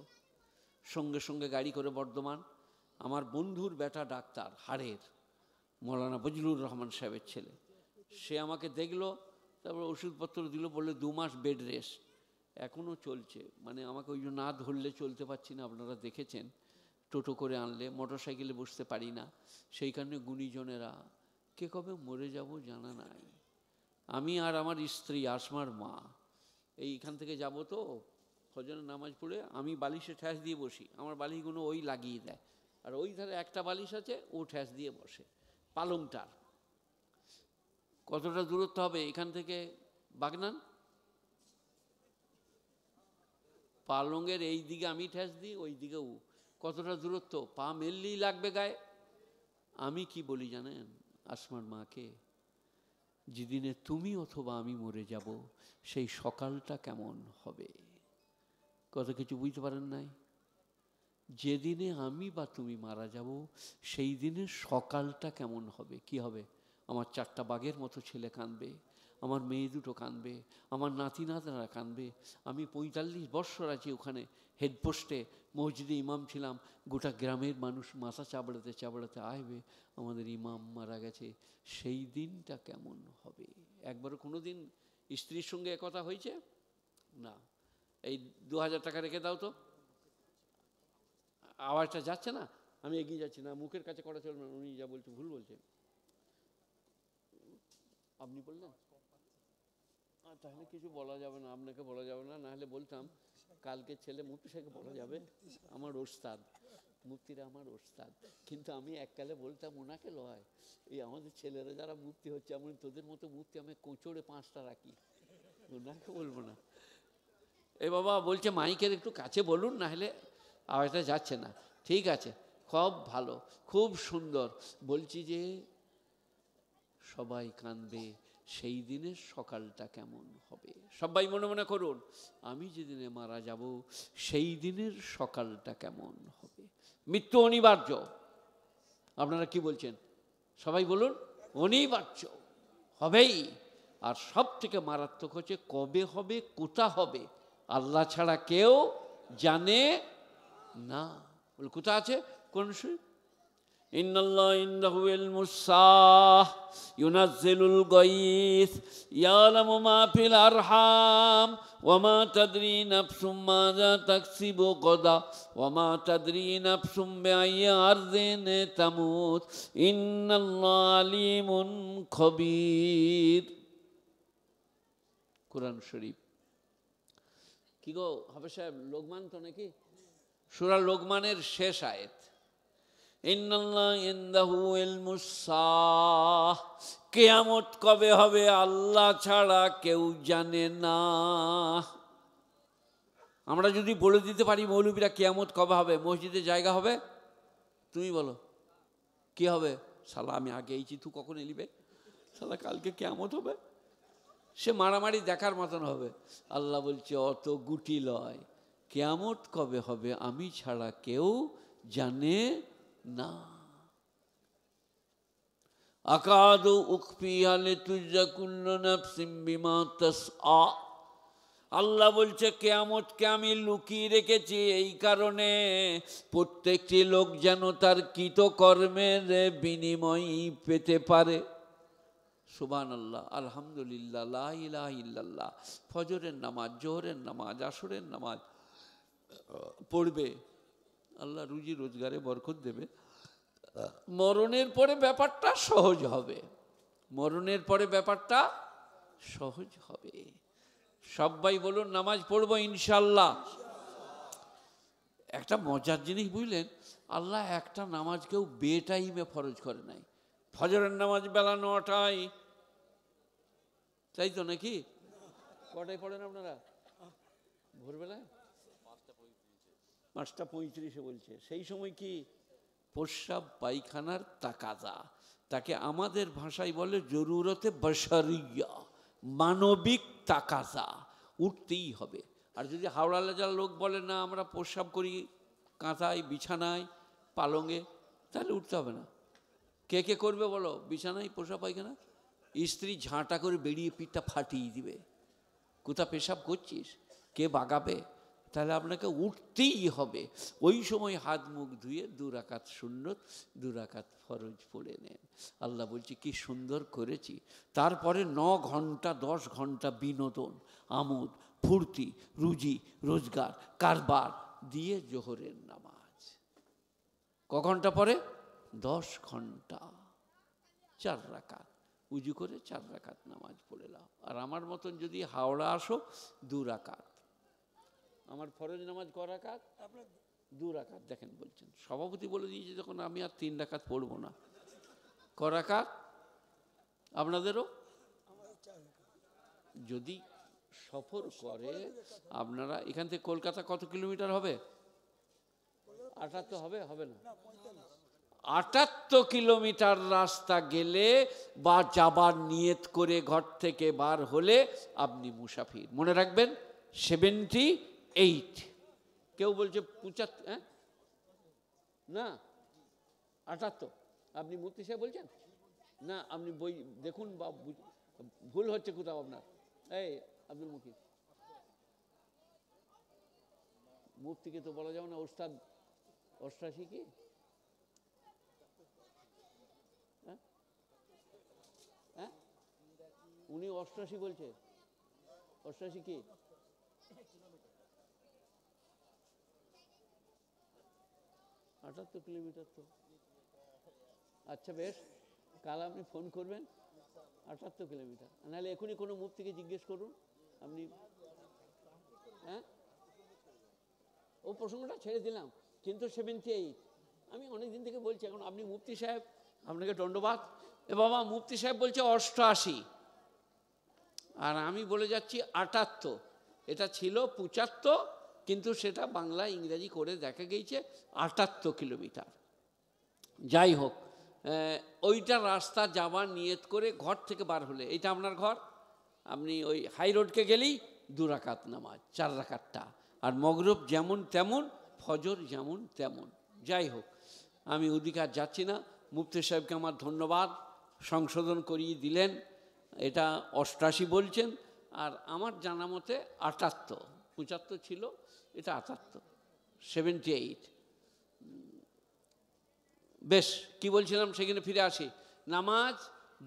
সঙ্গে সঙ্গে গাড়ি করে বর্ধমান, আমার বন্ধুর বেটা ডাক্তার হাড়ের, মৌলানা ফজলুর রহমান সাহেবের ছেলে, সে আমাকে দেখলো, তারপর ওষুধপত্র দিল, বললে 2 মাস বেড রেস্ট। এখনও চলছে, মানে আমাকে ওই জন্য না ধরলে চলতে পারছি না, আপনারা দেখেছেন, টোটো করে আনলে, মোটর সাইকেলে বসতে পারি না। সেই কারণে গুণীজনেরা কে কবে মরে যাব জানা নাই। আমি আর আমার স্ত্রী আসমার মা এইখান থেকে যাব, তো ফজরের নামাজ পড়ে আমি বালিশে ঠ্যাস দিয়ে বসি, আমার বালিশগুলো ওই লাগিয়ে দেয়, আর ওই ধারে একটা বালিশ আছে, ও ঠ্যাস দিয়ে বসে। পালংটার কতটা দূরত্ব হবে এখান থেকে বাগনান? পালংয়ের এই দিকে আমি ঠ্যাস দিই, ওই দিকেও কতটা দূরত্ব, পা মেললেই লাগবে গায়ে। আমি কি বলি জানেন আসমার মাকে, যেদিনে তুমি অথবা আমি মরে যাব, সেই সকালটা কেমন হবে? কত কিছু বুঝতে পারেন নাই? যেদিনে আমি বা তুমি মারা যাব, সেই দিনের সকালটা কেমন হবে? কি হবে? আমার 4টা বাঘের মতো ছেলে কাঁদবে, আমার মেয়ে দুটো কাঁদবে, আমার নাতি নাতনারা কাঁদবে। আমি 45 বৎসর আছি ওখানে হেডপোস্টে, মসজিদে ইমাম ছিলাম, গোটা গ্রামের মানুষ মাথা চাবড়াতে চাবড়াতে আসবে, আমাদের ইমাম মারা গেছে। সেই দিনটা কেমন হবে? একবারও কোনো দিন স্ত্রীর সঙ্গে একথা হয়েছে না? এই 2000 টাকা রেখে দাও তো, আওয়াজটা যাচ্ছে না, আমি এগিয়ে যাচ্ছি না, মুখের কাছে করা চলবে না, উনি যা বলছে ভুল বলছে। আপনি বললেন তাহলে কিছু বলা যাবে না, আপনাকে বলা যাবে না, নাহলে বলতাম কালকে ছেলে মুফতি সাহেবকে বলা যাবে, আমার ওস্তাদ, মুফতিরা আমার ওস্তাদ। কিন্তু আমি এককালে বলতাম ওনাকে লয়, এই আমাদের ছেলেরা যারা মুফতি হচ্ছে, আমি তোদের মতো মুফতি আমি কোচড়ে 5টা রাখি, ওনাকে বলবো না। এই বাবা বলছে মাইকের একটু কাছে বলুন, নাহলে আওয়াজটা যাচ্ছে না। ঠিক আছে, খুব ভালো, খুব সুন্দর। বলছি যে সবাই কাঁদবে, সেই দিনের সকালটা কেমন হবে? সবাই মনে মনে করুন, আমি যেদিনে মারা যাব, সেই দিনের সকালটা কেমন হবে? মৃত্যু অনিবার্য, আপনারা কি বলছেন? সবাই বলুন, অনিবার্য হবেই। আর সব থেকে মারাত্মক হচ্ছে কবে হবে, কোথা হবে, আল্লাহ ছাড়া কেউ জানে না। বলে কোথা আছে? কোন শরীফ? ইন্নাল্লাহ ইনদাহু ইলমুস সাআহ ইউনাজ্জিলুল গায়স ইয়ালামু মা ফিল আরহাম ওয়া মা তাদরি নাফসুম মাযা তাকসিবু গাদা ওয়া মা তাদরি নাফসুম বিআইয়ি আরদিন তামুত ইন্নাল্লাহা আলিমুন খবীর। কোরআন শরীফ। কি গো হাফেজ সাহেব, লোকমান তো নাকি? সূরা লোকমানের শেষ আয়াত, ইন্নাল্লাহ ইনদাহু ইলমুস সাআহ, কিয়ামত কবে হবে আল্লাহ ছাড়া কেউ জানে না। আমরা যদি বলে দিতে পারি মৌলবীরা কিয়ামত কবে হবে, মসজিদে জায়গা হবে? তুমি বলো কি হবে? শালা আমি আগে এইছি, তুই কখন এলিবে? শালা কালকে কিয়ামত হবে। সে মারামারি দেখার মতন হবে। আল্লাহ বলছে অত গুটি লয়, কিয়ামত কবে হবে আমি ছাড়া কেউ জানে না। আকাদু উখফিহা লিতুজজা কুল্লু নাফসিন বিমা তাসআ। আল্লাহ বলছে কিয়ামতকে আমি লুকিয়ে রেখেছি এই কারণে প্রত্যেকটি লোক যেন তার কৃতকর্মের বিনিময় পেতে পারে। সুবহানাল্লাহ, আলহামদুলিল্লাহ, লা ইলাহা ইল্লাল্লাহ। ফজরের নামাজ, জোহরের নামাজ, আসরের নামাজ পড়বে, আল্লাহ রুজি রোজগারে বরকত দেবে। মরণের পরে ব্যাপারটা সহজ হবে, মরণের পরে ব্যাপারটা সহজ হবে। সবাই বলুন নামাজ পড়বো ইনশাল্লাহ। একটা মজার জিনিস বুঝলেন, আল্লাহ একটা নামাজকেও বেটাইমে ফরজ করে নাই। ফজরের নামাজ বেলা 9টায়, তাই তো নাকি? কটায় পড়েন আপনারা? ভোরবেলায় 5:35 বলছে। সেই সময় কি প্রস্রাব পায়খানার তাকাজা, তাকে আমাদের ভাষায় বলে জরুরতে বশরিয়া, মানবিক তাকাজা, উঠতেই হবে। আর যদি হাওড়া লেজার লোক বলে না আমরা প্রস্রাব করি কাঁথায়, বিছানায়, পালঙে, তাহলে উঠতে হবে না। কে কে করবে বলো? বিছানায় প্রস্রাব পায়খানা, স্ত্রী ঝাঁটা করে বেরিয়ে পিঠটা ফাটিয়ে দিবে। কোথা পেশাব করছিস, কে বাগাবে? তাহলে আপনাকে উঠতেই হবে। ওই সময় হাত মুখ ধুয়ে 2 রাকাত সুন্নত, 2 রাকাত ফরজ পড়ে নেন। আল্লাহ বলছে কি সুন্দর করেছি। তারপরে 9 ঘন্টা 10 ঘন্টা বিনোদন, আমোদ ফুর্তি, রুজি রোজগার কারবার দিয়ে জোহরের নামাজ। ক ঘন্টা পরে? 10 ঘন্টা, 4 রাকাত উজু করে 4 রাকাত নামাজ পড়ে নাও। আর আমার মতন যদি হাওড়া আসো 2 রাকাত। আমার ফরজ নামাজ ক রাকাত? 2 রাকাত। দেখেন বলছেন সভাপতি বলে দিয়েছে যখন, আমি আর 3 রাকাত পড়বো না। ক রাকাত আপনাদেরও? যদি সফর করে আপনারা, এখান থেকে কলকাতা কত কিলোমিটার হবে? 78 হবে? হবে না, 78 কিলোমিটার রাস্তা গেলে বা যাবার নিয়ত করে ঘর থেকে বার হলে আপনি মুসাফির। মনে রাখবেন 78। কেউ বলছে 75, না 78। আপনি মুফতি সাহেব বলছেন না, আপনি বই দেখুন বা ভুল হচ্ছে কোথাও আপনার। এই আব্দুল মুকিম, মুফতিকে তো বলা যাবে না ওস্তাদ 88 কি? উনি 88 বলছে। 88 কি? কিলোমিটার তো। আচ্ছা বেশ, কাল আপনি ফোন করবেন। 78 কিলোমিটার। নাহলে এখনই কোনো মুফতিকে জিজ্ঞেস করুন আপনি। ও প্রসঙ্গটা ছেড়ে দিলাম, কিন্তু 78 আমি অনেক দিন থেকে বলছি। এখন আপনি মুফতি সাহেব, আপনাকে দণ্ডবাদ। এ বাবা মুফতি সাহেব বলছে 88 আর আমি বলে যাচ্ছি 78। এটা ছিল 75, কিন্তু সেটা বাংলা ইংরেজি করে দেখা গিয়েছে 78 কিলোমিটার। যাই হোক, ওইটা রাস্তা যাবার নিয়ত করে ঘর থেকে বার হলে, এটা আপনার ঘর, আপনি ওই হাই রোডকে গেলেই 2 রাকাত নামাজ, 4 রাকাতটা। আর মগরিব যেমন তেমন, ফজর যেমন তেমন। যাই হোক, আমি ওদিকে আর যাচ্ছি না। মুফতি সাহেবকে আমার ধন্যবাদ, সংশোধন করিয়ে দিলেন। এটা 88 বলছেন, আর আমার জানা মতে 78, 75 ছিল, এটা 78, 78। বেশ, কি বলছিলাম, সেখানে ফিরে আসি। নামাজ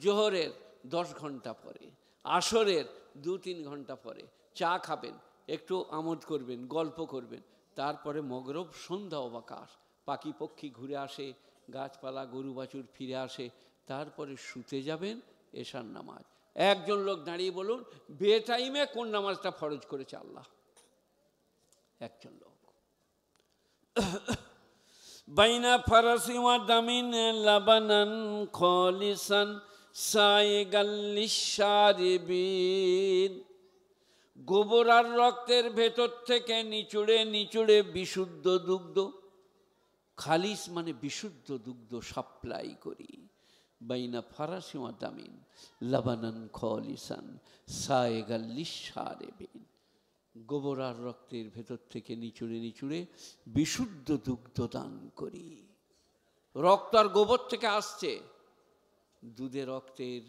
জোহরের 10 ঘন্টা পরে, আসরের 2-3 ঘন্টা পরে চা খাবেন, একটু আমোদ করবেন, গল্প করবেন, তারপরে মগরব সন্ধ্যা অবকাশ, পাখি পক্ষী ঘুরে আসে, গাছপালা গরু বাছুর ফিরে আসে, তারপরে শুতে যাবেন এশার নামাজ। একজন লোক দাঁড়িয়ে বলুন বে টাইমে কোন নামাজটা ফরজ করেছে আল্লাহ? একজন লোক। বাইনা ফারাসি ওয়া দামিন লাবানান খালিসান সাইগাল লিশারিবিন। গোবর আর রক্তের ভেতর থেকে নিচুড়ে নিচুড়ে বিশুদ্ধ দুগ্ধ, খালিস মানে বিশুদ্ধ দুগ্ধ সাপ্লাই করি। বাইনা ফারাসি ওয়া দামিন লাবানান খালিসান সাইগাল লিশারিবিন। গোবর আর রক্তের ভেতর থেকে নিচুড়ে নিচুড়ে বিশুদ্ধ দুগ্ধ দান করি। রক্ত আর গোবর থেকে আসছে, দুধে রক্তের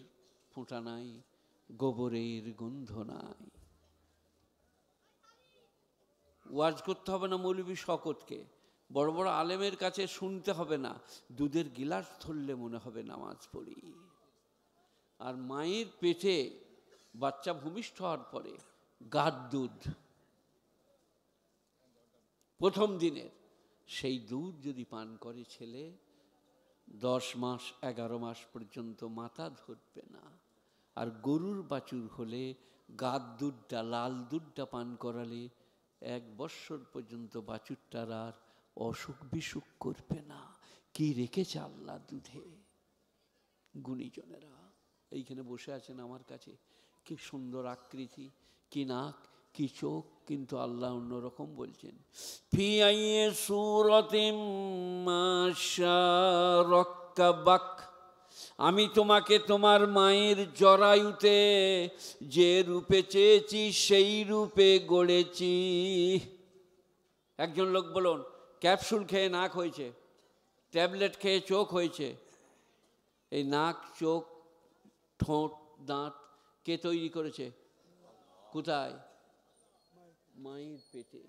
ফোঁটা নাই, গোবরের গন্ধ নাই। ওয়াজ করতে হবে না মৌলবী শকতকে, বড় বড় আলেমের কাছে শুনতে হবে না, দুধের গিলাস ধরলে মনে হবে নামাজ পড়ি। আর মায়ের পেটে বাচ্চা ভূমিষ্ঠ হওয়ার পরে গাদ দুধ প্রথম দিনের, সেই দুধ যদি পান করে ছেলে 10 মাস 11 মাস পর্যন্ত মাথা ধরবে না। আর গরুর বাছুর হলে গাদ দুধটা, লাল দুধটা পান করালে 1 বৎসর পর্যন্ত বাছুরটার আর অসুখ বিসুখ করবে না। কি রেখেছে আল্লাহ দুধে? গুণীজনেরা এইখানে বসে আছেন আমার কাছে, কি সুন্দর আকৃতি, কি নাক, কি চোখ, কিন্তু আল্লাহ অন্যরকম বলছেন। ফি আইয়ে সূরাতিম মাশারাক্কাবাক, আমি তোমাকে তোমার মায়ের জরায়ুতে যে রূপে চেয়েছি সেই রূপে গড়েছি। একজন লোক বলুন ক্যাপসুল খেয়ে নাক হয়েছে, ট্যাবলেট খেয়ে চোখ হয়েছে। এই নাক, চোখ, ঠোঁট, দাঁত কে তৈরি করেছে? কোথায়? মায়ের পেটে।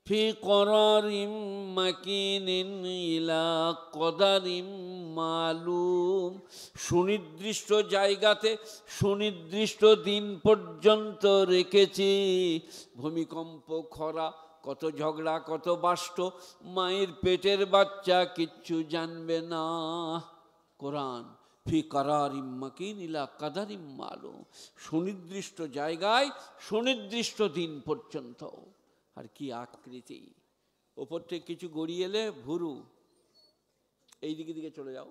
ফি করারিম মাকিনিন ইলা কদারিম মালুম, সুনির্দিষ্ট জায়গাতে সুনির্দিষ্ট দিন পর্যন্ত রেখেছি। ভূমিকম্প, খরা, কত ঝগড়া, কত বাষ্ট, মায়ের পেটের বাচ্চা কিচ্ছু জানবে না। কোরআন ফি করারিম মাকিন ইলা কাদারিম মালুম, সুনির্দিষ্ট জায়গায় সুনির্দিষ্ট দিন পর্যন্ত। আর কি আকৃতি! ওপর থেকে কিছু গড়িয়ে এলে ভুরু এই দিকে দিকে চলে যাও,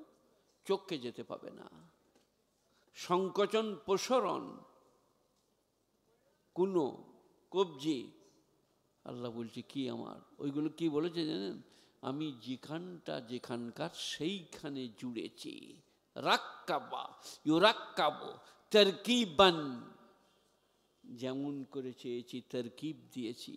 চোখকে যেতে পাবে না। সংকোচন, প্রসরণ, কুনো, কবজি, আল্লাহ বলছে কি আমার, ওইগুলো কি বলেছে জানেন? আমি যেখানটা যেখানকার সেইখানে জুড়েছি। রাক্কাবা ইউরাক্কাবু তারকিবান, যেমন করে চেয়েছি তারকিব দিয়েছি।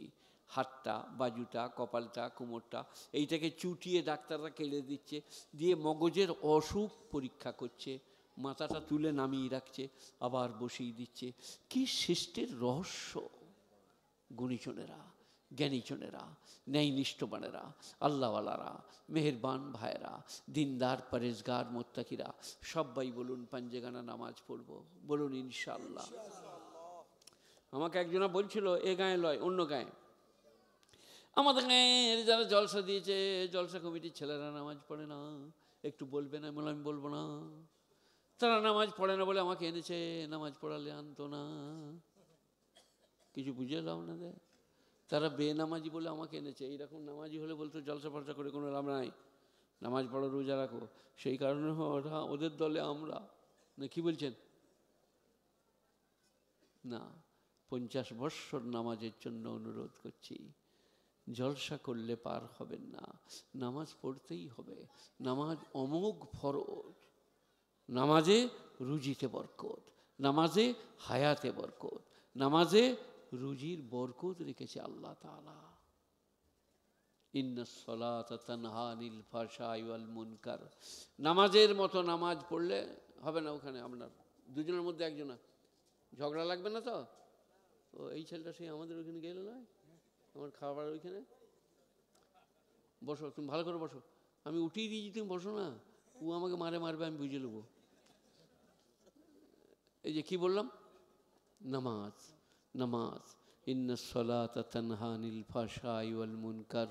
হাতটা, বাজুটা, কপালটা, কোমরটা, এইটাকে চুটিয়ে ডাক্তাররা কেড়ে দিচ্ছে, দিয়ে মগজের অসুখ পরীক্ষা করছে, মাথাটা তুলে নামিয়ে রাখছে, আবার বসিয়ে দিচ্ছে। কি সৃষ্টির রহস্য! গুণীজনেরা, জ্ঞানীজনেরা, ন্যায়নিষ্ঠবানেরা, আল্লাহওয়ালারা, মেহেরবান ভাইরা, দিনদার, পরেজগার, মোত্তাকিরা, সবাই বলুন পাঞ্জেগানা নামাজ পড়ব, বলুন ইনশাআল্লাহ। আমাকে একজনা বলছিল এ গায়ে লয় অন্য গায়ে, আমাদের গায়ের যারা জলসা দিয়েছে, জলসা কমিটির ছেলেরা নামাজ পড়ে না, একটু বলবে না? আমি বলবো না। তারা নামাজ পড়ে না বলে আমাকে এনেছে, নামাজ পড়ালে আনতো না। কিছু বুঝে লাভ না দেয়। তারা বেনামাজি বলে আমাকে এনেছে, এইরকম নামাজি হলে বলতো জলসা ফলসা করে কোনো লাভ নাই, নামাজ পড়ো, রোজা রাখো। সেই কারণে ওরা ওদের দলে আমরা না। কি বলছেন? না, 50 বৎসর নামাজের জন্য অনুরোধ করছি। জলসা করলে পার হবেন না, নামাজ পড়তেই হবে। নামাজ অমোঘ ফরজ। নামাজে রুজিতে বরকত, নামাজে হায়াতে বরকত, নামাজে রুজির বরকত রেখেছে আল্লাহ তাআলা। ইন্নাস সালাতা তানহা আনিল ফাহশাই ওয়াল মুনকার। নামাজের মতো নামাজ পড়লে হবে না ওখানে আপনার দুজনের মধ্যে একজনা, ঝগড়া লাগবে না তো? ও এই ছেলেটা সেই আমাদের ওইখানে গেল না, আমার খাবার ওইখানে। বসো, তুমি ভালো করে বসো, আমি উঠিয়ে দিয়েছি, তুমি বসো না। ও আমাকে মারবে, আমি বুঝে নেবো। এই যে কি বললাম, নামাজ, নামাজ, ইন্নাস সালাতা তানহা আনিল ফাহশাই ওয়াল মুনকার।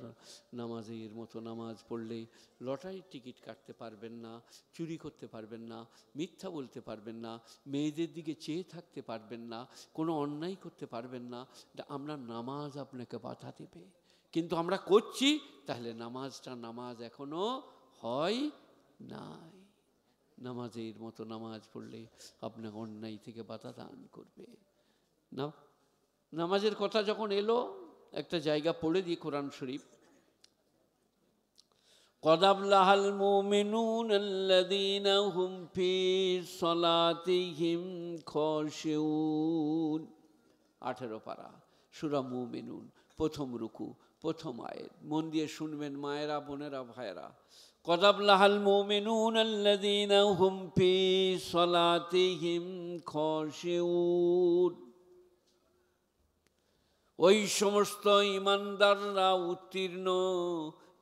নামাজের মতো নামাজ পড়লে লটারির টিকিট কাটতে পারবেন না, চুরি করতে পারবেন না, মিথ্যা বলতে পারবেন না, মেয়েদের দিকে চেয়ে থাকতে পারবেন না, কোনো অন্যায় করতে পারবেন না। আমরা নামাজ আপনাকে বাধা দেবে, কিন্তু আমরা করছি, তাহলে নামাজটা নামাজ এখনো হয় নাই। নামাজের মতো নামাজ পড়লে আপনাকে অন্যায় থেকে বাধা দান করবে না। নামাজের কথা যখন এলো, একটা জায়গা পড়ে দিই কোরআন শরীফ। قد أفلح المؤمنون الذين هم في صلاتهم خاشعون। 18 পারা, সূরা মুমিনুন, প্রথম রুকু, প্রথম আয়াত। মন দিয়ে শুনবেন মায়েরা, বোনেরা, ভাইয়েরা। قد أفلح المؤمنون الذين هم في صلاتهم خاشعون। ওই সমস্ত ইমানদাররা উত্তীর্ণ,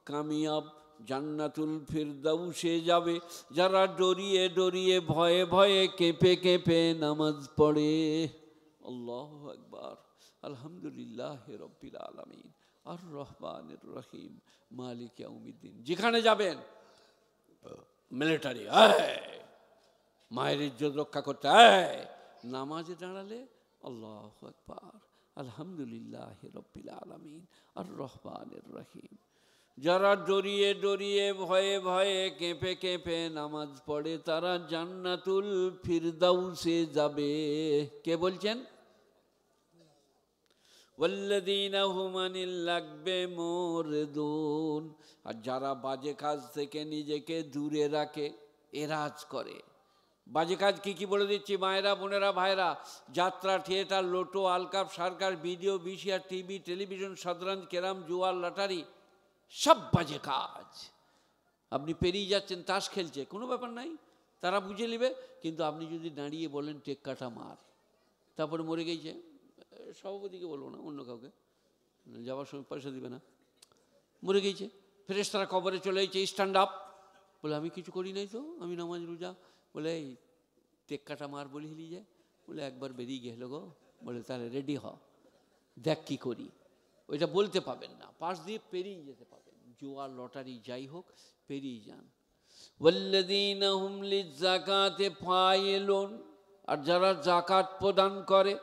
কামিয়াব, জান্নাতুল ফিরদাউসে যাবে, যারা ডরিয়ে ডরিয়ে, ভয়ে ভয়ে, কেঁপে কেঁপে নামাজ পড়ে। আল্লাহু আকবার। আলহামদুলিল্লাহ রাব্বিল আলামিন আর রহমানির রহিম মালিক ইয়াউমিদ্দিন। যেখানে যাবেন, মিলিটারি, মায়ের ইজ্জত রক্ষা করতে, নামাজে দাঁড়ালে আল্লাহু আকবার, আলহামদুলিল্লাহ রাব্বিল আলামিন আর রহমানির রহিম। যারা ডরিয়ে ডরিয়ে, ভয়ে ভয়ে, কেঁপে কেঁপে নামাজ পড়ে, তারা জান্নাতুল ফিরদাউসে যাবে। কে বলছেন? ওয়াল্লাযীনা হুম আনিল লাগবে মুরদুন। আর যারা বাজে কাজ থেকে নিজেকে দূরে রাখে, এরাজ করে। বাজে কাজ কি কি বলে দিচ্ছি মায়েরা, বোনেরা, ভাইরা। যাত্রা, থিয়েটার, লোটো, আলকাপ, circus, video, VCR, TV, television, শতরঞ্জ, ক্যারাম, জুয়া, লটারি, সব বাজে কাজ। আপনি পেরিয়ে যাচ্ছেন, তাস খেলছে, কোনো ব্যাপার নাই, তারা বুঝে নেবে। কিন্তু আপনি যদি দাঁড়িয়ে বলেন টেক কাটা মার, তারপরে মরে গেছে, সভাপতিকে বলবো না, অন্য কাউকে, যাওয়ার সময় পয়সা দিবে না, মরে গেছে, ফেরেশতারা কবরে চলে গেছে, স্ট্যান্ড আপ, বলে আমি কিছু করি নাই তো, আমি নামাজ রোজা। বলে এই টেক কাটা মার বলি হিলি যায়, বলে একবার বেরিয়ে গেল গো। বলে তাহলে রেডি হ, দেখ কি করি। ওইটা বলতে পাবেন না, পাশ দিয়ে পেরিয়ে যেতে পাবেন। জুয়া, লটারি, যাই হোক, পেরিয়ে যান। ওয়াল্লাযীনা হুম লিয-যাকাতি ফাইলুন। আর যারা জাকাত প্রদান করে,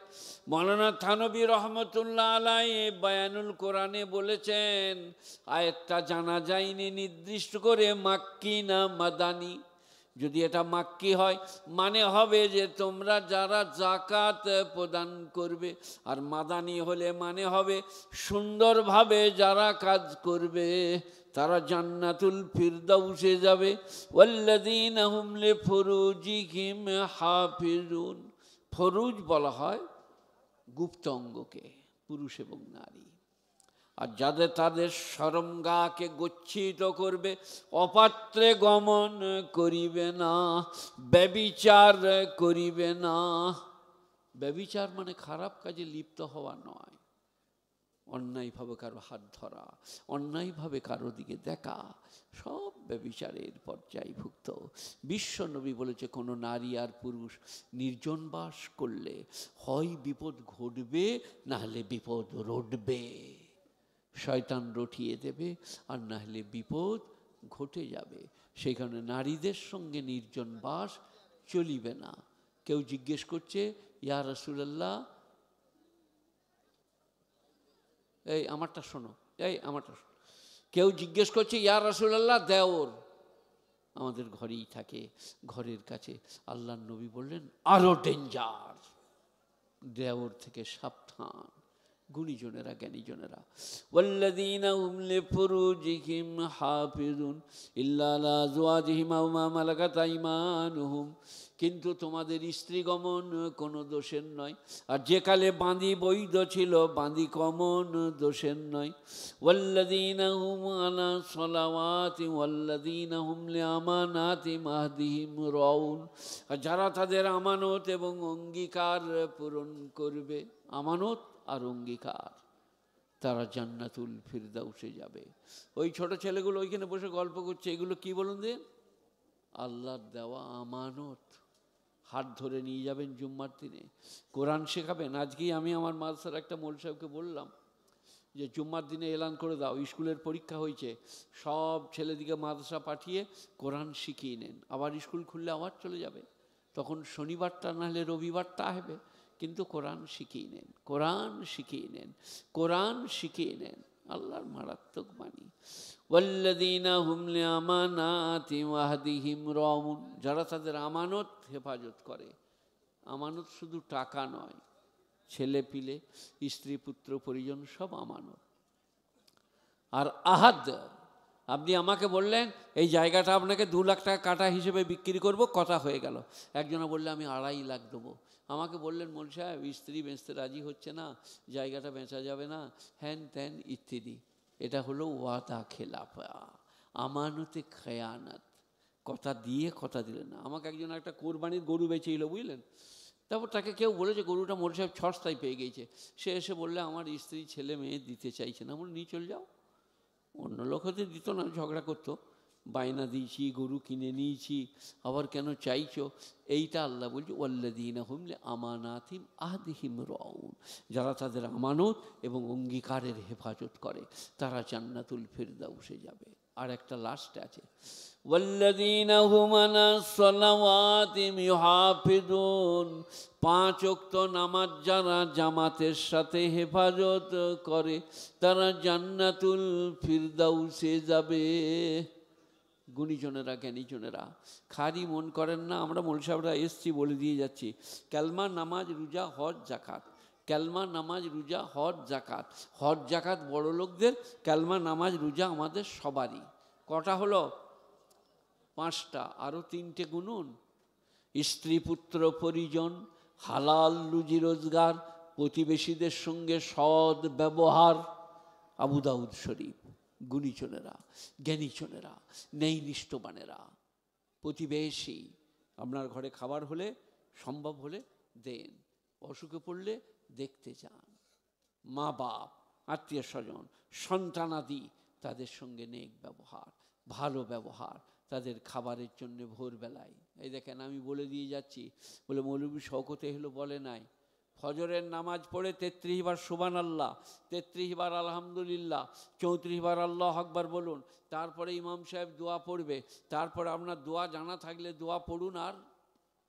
মৌলানা থানভী রহমতুল্লাহ আলাইহি বায়ানুল কোরআনে বলেছেন, আয়াতটা জানা যায়নি নির্দিষ্ট করে মাক্কি না মাদানি। যদি এটা মাক্কি হয়, মানে হবে যে তোমরা যারা জাকাত প্রদান করবে। আর মাদানি হলে মানে হবে সুন্দরভাবে যারা কাজ করবে, তারা জান্নাতুল ফিরদাউসে যাবে। ওয়াল্লাযীনা হুম লিফুরুজিহিম হাফিজুন। ফরুজ বলা হয় গুপ্ত অঙ্গকে, পুরুষ এবং নারী। আর যাদের তাদের শরমগাকে গচ্ছিত করবে, অপাত্রে গমন করিবে না, ব্যভিচার করিবে না। ব্যভিচার মানে খারাপ কাজে লিপ্ত হওয়া নয়, অন্যায়ভাবে কারো হাত ধরা, অন্যায়ভাবে কারো দিকে দেখা, সব ব্যভিচারের পর্যায়ভুক্ত। বিশ্বনবী বলেছে, কোনো নারী আর পুরুষ নির্জন বাস করলে হয় বিপদ ঘটবে, না হলে বিপদ রটবে। শয়তান রটিয়ে দেবে, আর না হলে বিপদ ঘটে যাবে। সেই কারণে নারীদের সঙ্গে নির্জন বাস চলিবে না। কেউ জিজ্ঞেস করছে, ইয়া রাসূলুল্লাহ, এই আমারটা শোনো, এই আমারটা শোনো। কেউ জিজ্ঞেস করছে, ইয়া রাসূলুল্লাহ, দেওর আমাদের ঘরেই থাকে, ঘরের কাছে। আল্লাহর নবী বললেন, আরো ডেঞ্জার, দেওর থেকে সাবধান। গুণীজনেরা, জ্ঞানীজনেরা। ওয়াল্লাযীনা হুম লিফুরুজিহিম হাফিজুন ইল্লা আলা আযওয়াজিহিম আও মা মালাকাত আইমানুহুম, কিন্তু তোমাদের স্ত্রীগমন কোনো দোষের নয়, আর যে কালে বাঁধি বৈধ ছিল বাঁধি কমন দোষের নয়। ওয়াল্লাযীনা হুম আলা সালাওয়াতিহিম ওয়াল্লাযীনা হুম লিআমানাতিহিম আহদিহিম রাউন, আর যারা তাদের আমানত এবং অঙ্গীকার পূরণ করবে, আমানত আর অঙ্গীকার, তারা জান্নাতুল ফিরদাউসে যাবে। ওই ছোট ছেলেগুলো ওইখানে বসে গল্প করছে, এগুলো কি বলুন দে? আল্লাহর দেওয়া আমানত। হাত ধরে নিয়ে যাবেন জুম্মার দিনে, কোরআন শেখাবেন। আজকেই আমি আমার মাদ্রাসার একটা মৌলভী সাহেবকে বললাম যে জুম্মার দিনে এলান করে দাও, স্কুলের পরীক্ষা হয়েছে, সব ছেলেদিকে মাদ্রাসা পাঠিয়ে কোরআন শিখিয়ে নেন। আবার স্কুল খুললে আবার চলে যাবে, তখন শনিবারটা নাহলে রবিবারটা আসবে, কিন্তু কোরআন শিখিয়ে নেন, কোরআন শিখিয়ে নেন, কোরআন শিখিয়ে নেন। আল্লাহর মারাত্মক বাণী। ওয়াল্লাযীনা হুম লিআমানাতিহিম ওয়া আহদিহিম রাউন, যারা তাদের আমানত হেফাজত করে। আমানত শুধু টাকা নয়, ছেলে পিলে, স্ত্রী পুত্র পরিজন সব আমানত। আর আহাদ, আপনি আমাকে বললেন এই জায়গাটা আপনাকে 2 লাখ টাকা কাটা হিসেবে বিক্রি করব, কথা হয়ে গেল। একজনা বললে আমি 2.5 লাখ দেবো। আমাকে বললেন মৌলভী সাহেব স্ত্রী বেচতে রাজি হচ্ছে না, জায়গাটা বেচা যাবে না, হ্যান ত্যান ইত্যাদি। এটা হলো ওয়াদা খেলাফা, আমানতে খেয়ানাত। কথা দিয়ে কথা দিলেন না। আমাকে একজন একটা কোরবানির গরু বেচেছিল, বুঝলেন। তারপর তাকে কেউ বলেছে গরুটা মৌলভী সাহেব সস্তায় পেয়ে গেছে। সে এসে বললে আমার স্ত্রী ছেলে মেয়ে দিতে চাইছে না। আমরা নিয়ে চলে যাও। অন্য লোক হতে দিত না, ঝগড়া করতো, বায়না দিয়েছি, গরু কিনে নিয়েছি, আবার কেন চাইছো? এইটা আল্লাহ বলছে ওয়াল্লাযীনা হুম লিআমানাতিহিম আহদিহিম রাউন, যারা তাদের আমানত এবং অঙ্গীকারের হেফাজত করে, তারা জান্নাতুল ফিরদাউসে যাবে। আর একটা লাস্ট আছে, ওয়াল্লাযীনা হুম আলা সালাওয়াতিহিম ইউহাফিজুন, 5 ওয়াক্ত নামাজ যারা জামাতের সাথে হেফাজত করে, তারা জান্নাতুল ফিরদাউসে যাবে। গুণীজনেরা, জ্ঞানীজনেরা, খালি মন করেন না। আমরা মৌলভী সাহেবরা এসছি বলে দিয়ে যাচ্ছি, কালমা, নামাজ, রোজা, হজ, জাকাত। কালমা, নামাজ, রোজা, হজ, জাকাত। হজ জাকাত বড় লোকদের, কালমা, নামাজ, রোজা আমাদের সবারই। কটা হলো? 5টা। আরও 3টে গুনুন, স্ত্রী পুত্র পরিজন, হালাল রুজি রোজগার, প্রতিবেশীদের সঙ্গে সৎ ব্যবহার। আবু দাউদ শরীফ। গুণীজনেরা, জ্ঞানীজনেরা, ন্যায়নিষ্ঠবানেরা, প্রতিবেশী, আপনার ঘরে খাবার হলে সম্ভব হলে দেন, অসুখে পড়লে দেখতে যান, মা বাপ, আত্মীয় স্বজন, সন্তানাদি, তাদের সঙ্গে নেক ব্যবহার, ভালো ব্যবহার, তাদের খাবারের জন্য ভোরবেলায়। এই দেখেন আমি বলে দিয়ে যাচ্ছি, বলে মৌলভী শওকত হলো বলে নাই, ফজরের নামাজ পড়ে 33 বার সুবহানাল্লাহ, 33 বার আলহামদুলিল্লাহ, 34 বার আল্লাহু আকবার বলুন। তারপরে ইমাম সাহেব দোয়া পড়বে। তারপরে আপনার দোয়া জানা থাকলে দোয়া পড়ুন, আর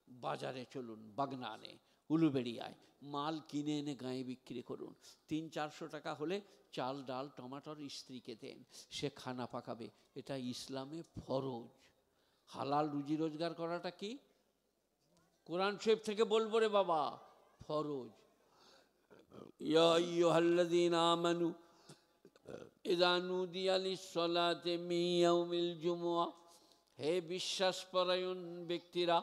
বাজারে চলুন, বাগনানে, উলুবেড়িয়ায় মাল কিনে এনে গায়ে বিক্রি করুন। 300-400 টাকা হলে চাল ডাল টমাটোর স্ত্রীকে দেন, সে খানা পাকাবে। এটা ইসলামে ফরজ। হালাল রুজি রোজগার করাটা কি? কোরআন শরীফ থেকে বলবো রে বাবা, ফরজ। ইয়া আইয়ুহাল্লাযীনা আমানু ইযা নুদিয়া লিস-সালাতি মিন ইয়াউমিল জুমুআহ, হে বিশ্বাসপরায়ণ ব্যক্তিরা,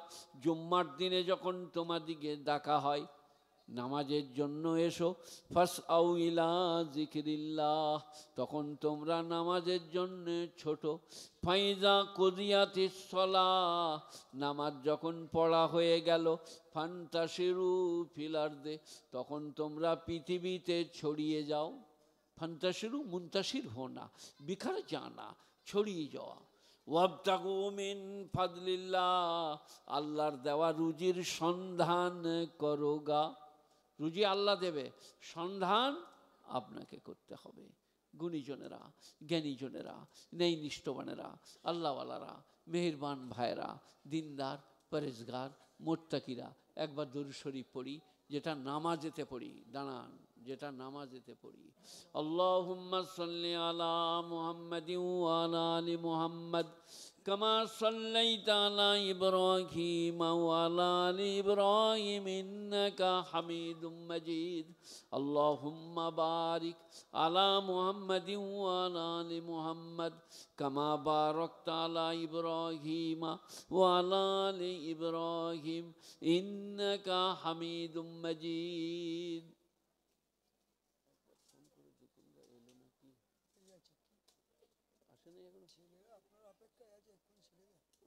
জুম্মার দিনে যখন তোমাদিকে ডাকা হয় নামাজের জন্য এসো, ফাসআউ ইলা যিকরিল্লাহ, তখন তোমরা নামাজের জন্য ছোট। ফাইজা কুদিয়াতিস সালাহ, নামাজ যখন পড়া হয়ে গেল, ফান্তাশিরু ফিল আরদি, তখন তোমরা পৃথিবীতে ছড়িয়ে যাও। ফান্তাশিরু মুনতাশির হোনা, বিখার জানা, ছড়িয়ে যাওয়া। ওয়াবতাগু মিন ফাদলিল্লাহ, আল্লাহর দেওয়া রুজির সন্ধান করোগা। রুজি আল্লাহ দেবে, সন্ধান আপনাকে করতে হবে। গুণীজনেরা, জ্ঞানীজনেরা, ন্যায়নিষ্ঠবানেরা, আল্লাহওয়ালারা, মেহেরবান ভাইরা, দিনদার, পরেজগার, মোত্তাকিরা, একবার দরুদ শরীফ পড়ি, যেটা নামাজেতে পড়ি। দাঁড়ান, যেটা নামাজেতে পড়ি, আল্লাহুম্মা সাল্লি আলা মুহাম্মাদিন ওয়া আলা আলি মুহাম্মাদ كما صليت على إبراهيم وعلى آل إبراهيم إنك حميد مجيد اللهم بارك على محمد وعلى آل محمد كما باركت على إبراهيم وعلى آل إبراهيم إنك حميد مجيد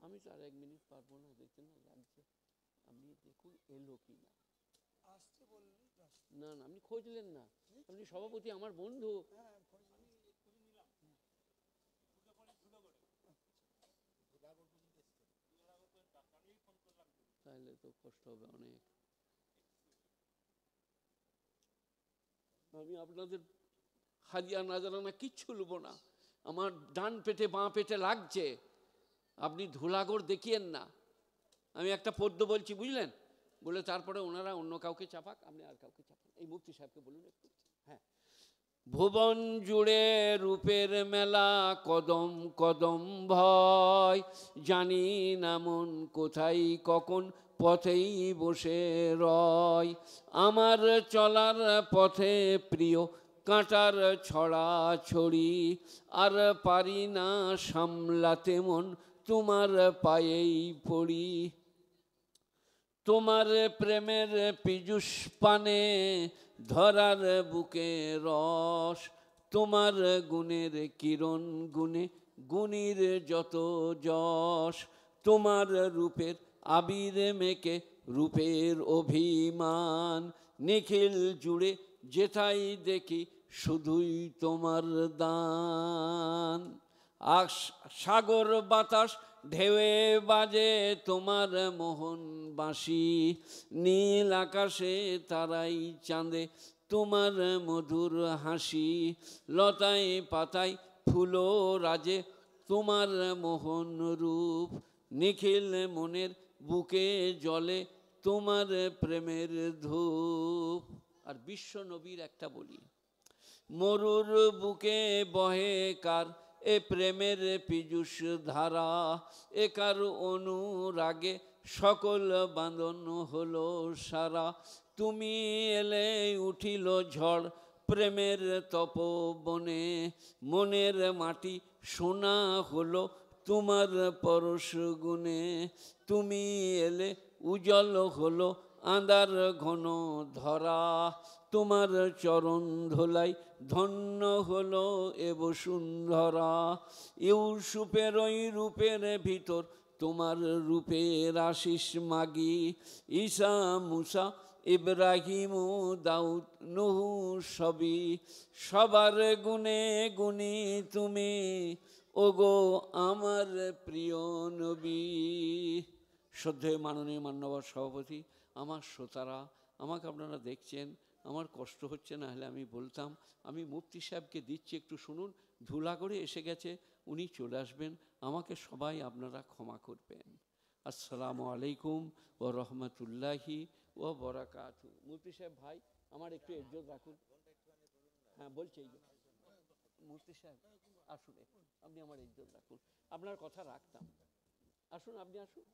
আমি তো আর 1 মিনিট পারবো না, দেখতে না লাগছে, আপনি দেখুন এলো কি না। আসতে বললেন না না, আপনি খোঁজলেন না, আপনি সভাপতি আমার বন্ধু। তাহলে তো কষ্ট হবে অনেক। আমি আপনাদের হাদিয়া নাজারানা কিচ্ছু নেবো না, আমার ডান পেটে বাঁ পেটে লাগছে, আপনি ধুলাগড় দেখিয়েন না। আমি একটা পদ্য বলছি, বুঝলেন, বলে তারপরে ওনারা অন্য কাউকে চাপাক, আপনি আর কাউকে চাপান। এই মুফতি সাহেবকে বলুন একটু। হ্যাঁ, ভুবন জুড়ে রূপের মেলা, কদম কদম ভয়, জানি না মন কোথায় কখন পথেই বসে রয়। আমার চলার পথে প্রিয় কাঁটার ছড়া ছড়ি, আর পারি না সামলাতে মন তোমার পায়েই পড়ি। তোমার প্রেমের পীযুষ পানে ধরার বুকে রস, তোমার গুণের কিরণ গুণে গুণীর যত যশ। তোমার রূপের আবির মেকে রূপের অভিমান, নিখিল জুড়ে যেথাই দেখি শুধুই তোমার দান। সাগর বাতাস ঢেউয়ে বাজে তোমার মোহন বাঁশি, নীল আকাশে তারাই চাঁদে তোমার মধুর হাসি। লতায় পাতায় ফুলো রাজে তোমার মোহন রূপ, নিখিল মনের বুকে জলে তোমার প্রেমের ধূপ। আর বিশ্ব নবীর একটা বলি, মরুর বুকে বহে কার এ প্রেমের পীযুষ ধারা, একার অনুরাগে সকল বাঁধন হলো সারা। তুমি এলে উঠিল ঝড় প্রেমের তপবনে, মনের মাটি সোনা হলো তোমার পরশ গুণে। তুমি এলে উজ্জ্বল হলো আঁধার ঘন ধরা, তোমার চরণ ধোলাই ধন্য হলো এ বসুন্ধরা। ইউসুফের ওই রূপের ভিতর তোমার রূপের আশিস মাগি, ঈসা মুসা ইব্রাহিম দাউদ নুহু সবই, সবার গুণে গুণী তুমি ওগো আমার প্রিয় নবী। শ্রদ্ধেয় মাননীয় মান্যবর সভাপতি, আমার শ্রোতারা, আমাকে আপনারা দেখছেন, আমার কষ্ট হচ্ছে, না হলে আমি বলতাম। আমি মুফতি সাহেবকে দিচ্ছি, একটু শুনুন। ধুলাগড়ে এসে গেছে, উনি চলে আসবেন, আমাকে সবাই আপনারা ক্ষমা করবেন। আসসালামু আলাইকুম ও রহমতুল্লাহি ও বরাকাতু। মুফতি সাহেব ভাই, আমার একটু ইজ্জত রাখুন। হ্যাঁ বলছি, মুফতি সাহেব আসুন, আপনি আমার ইজ্জত রাখুন, আপনার কথা রাখতাম। আসুন, আপনি আসুন।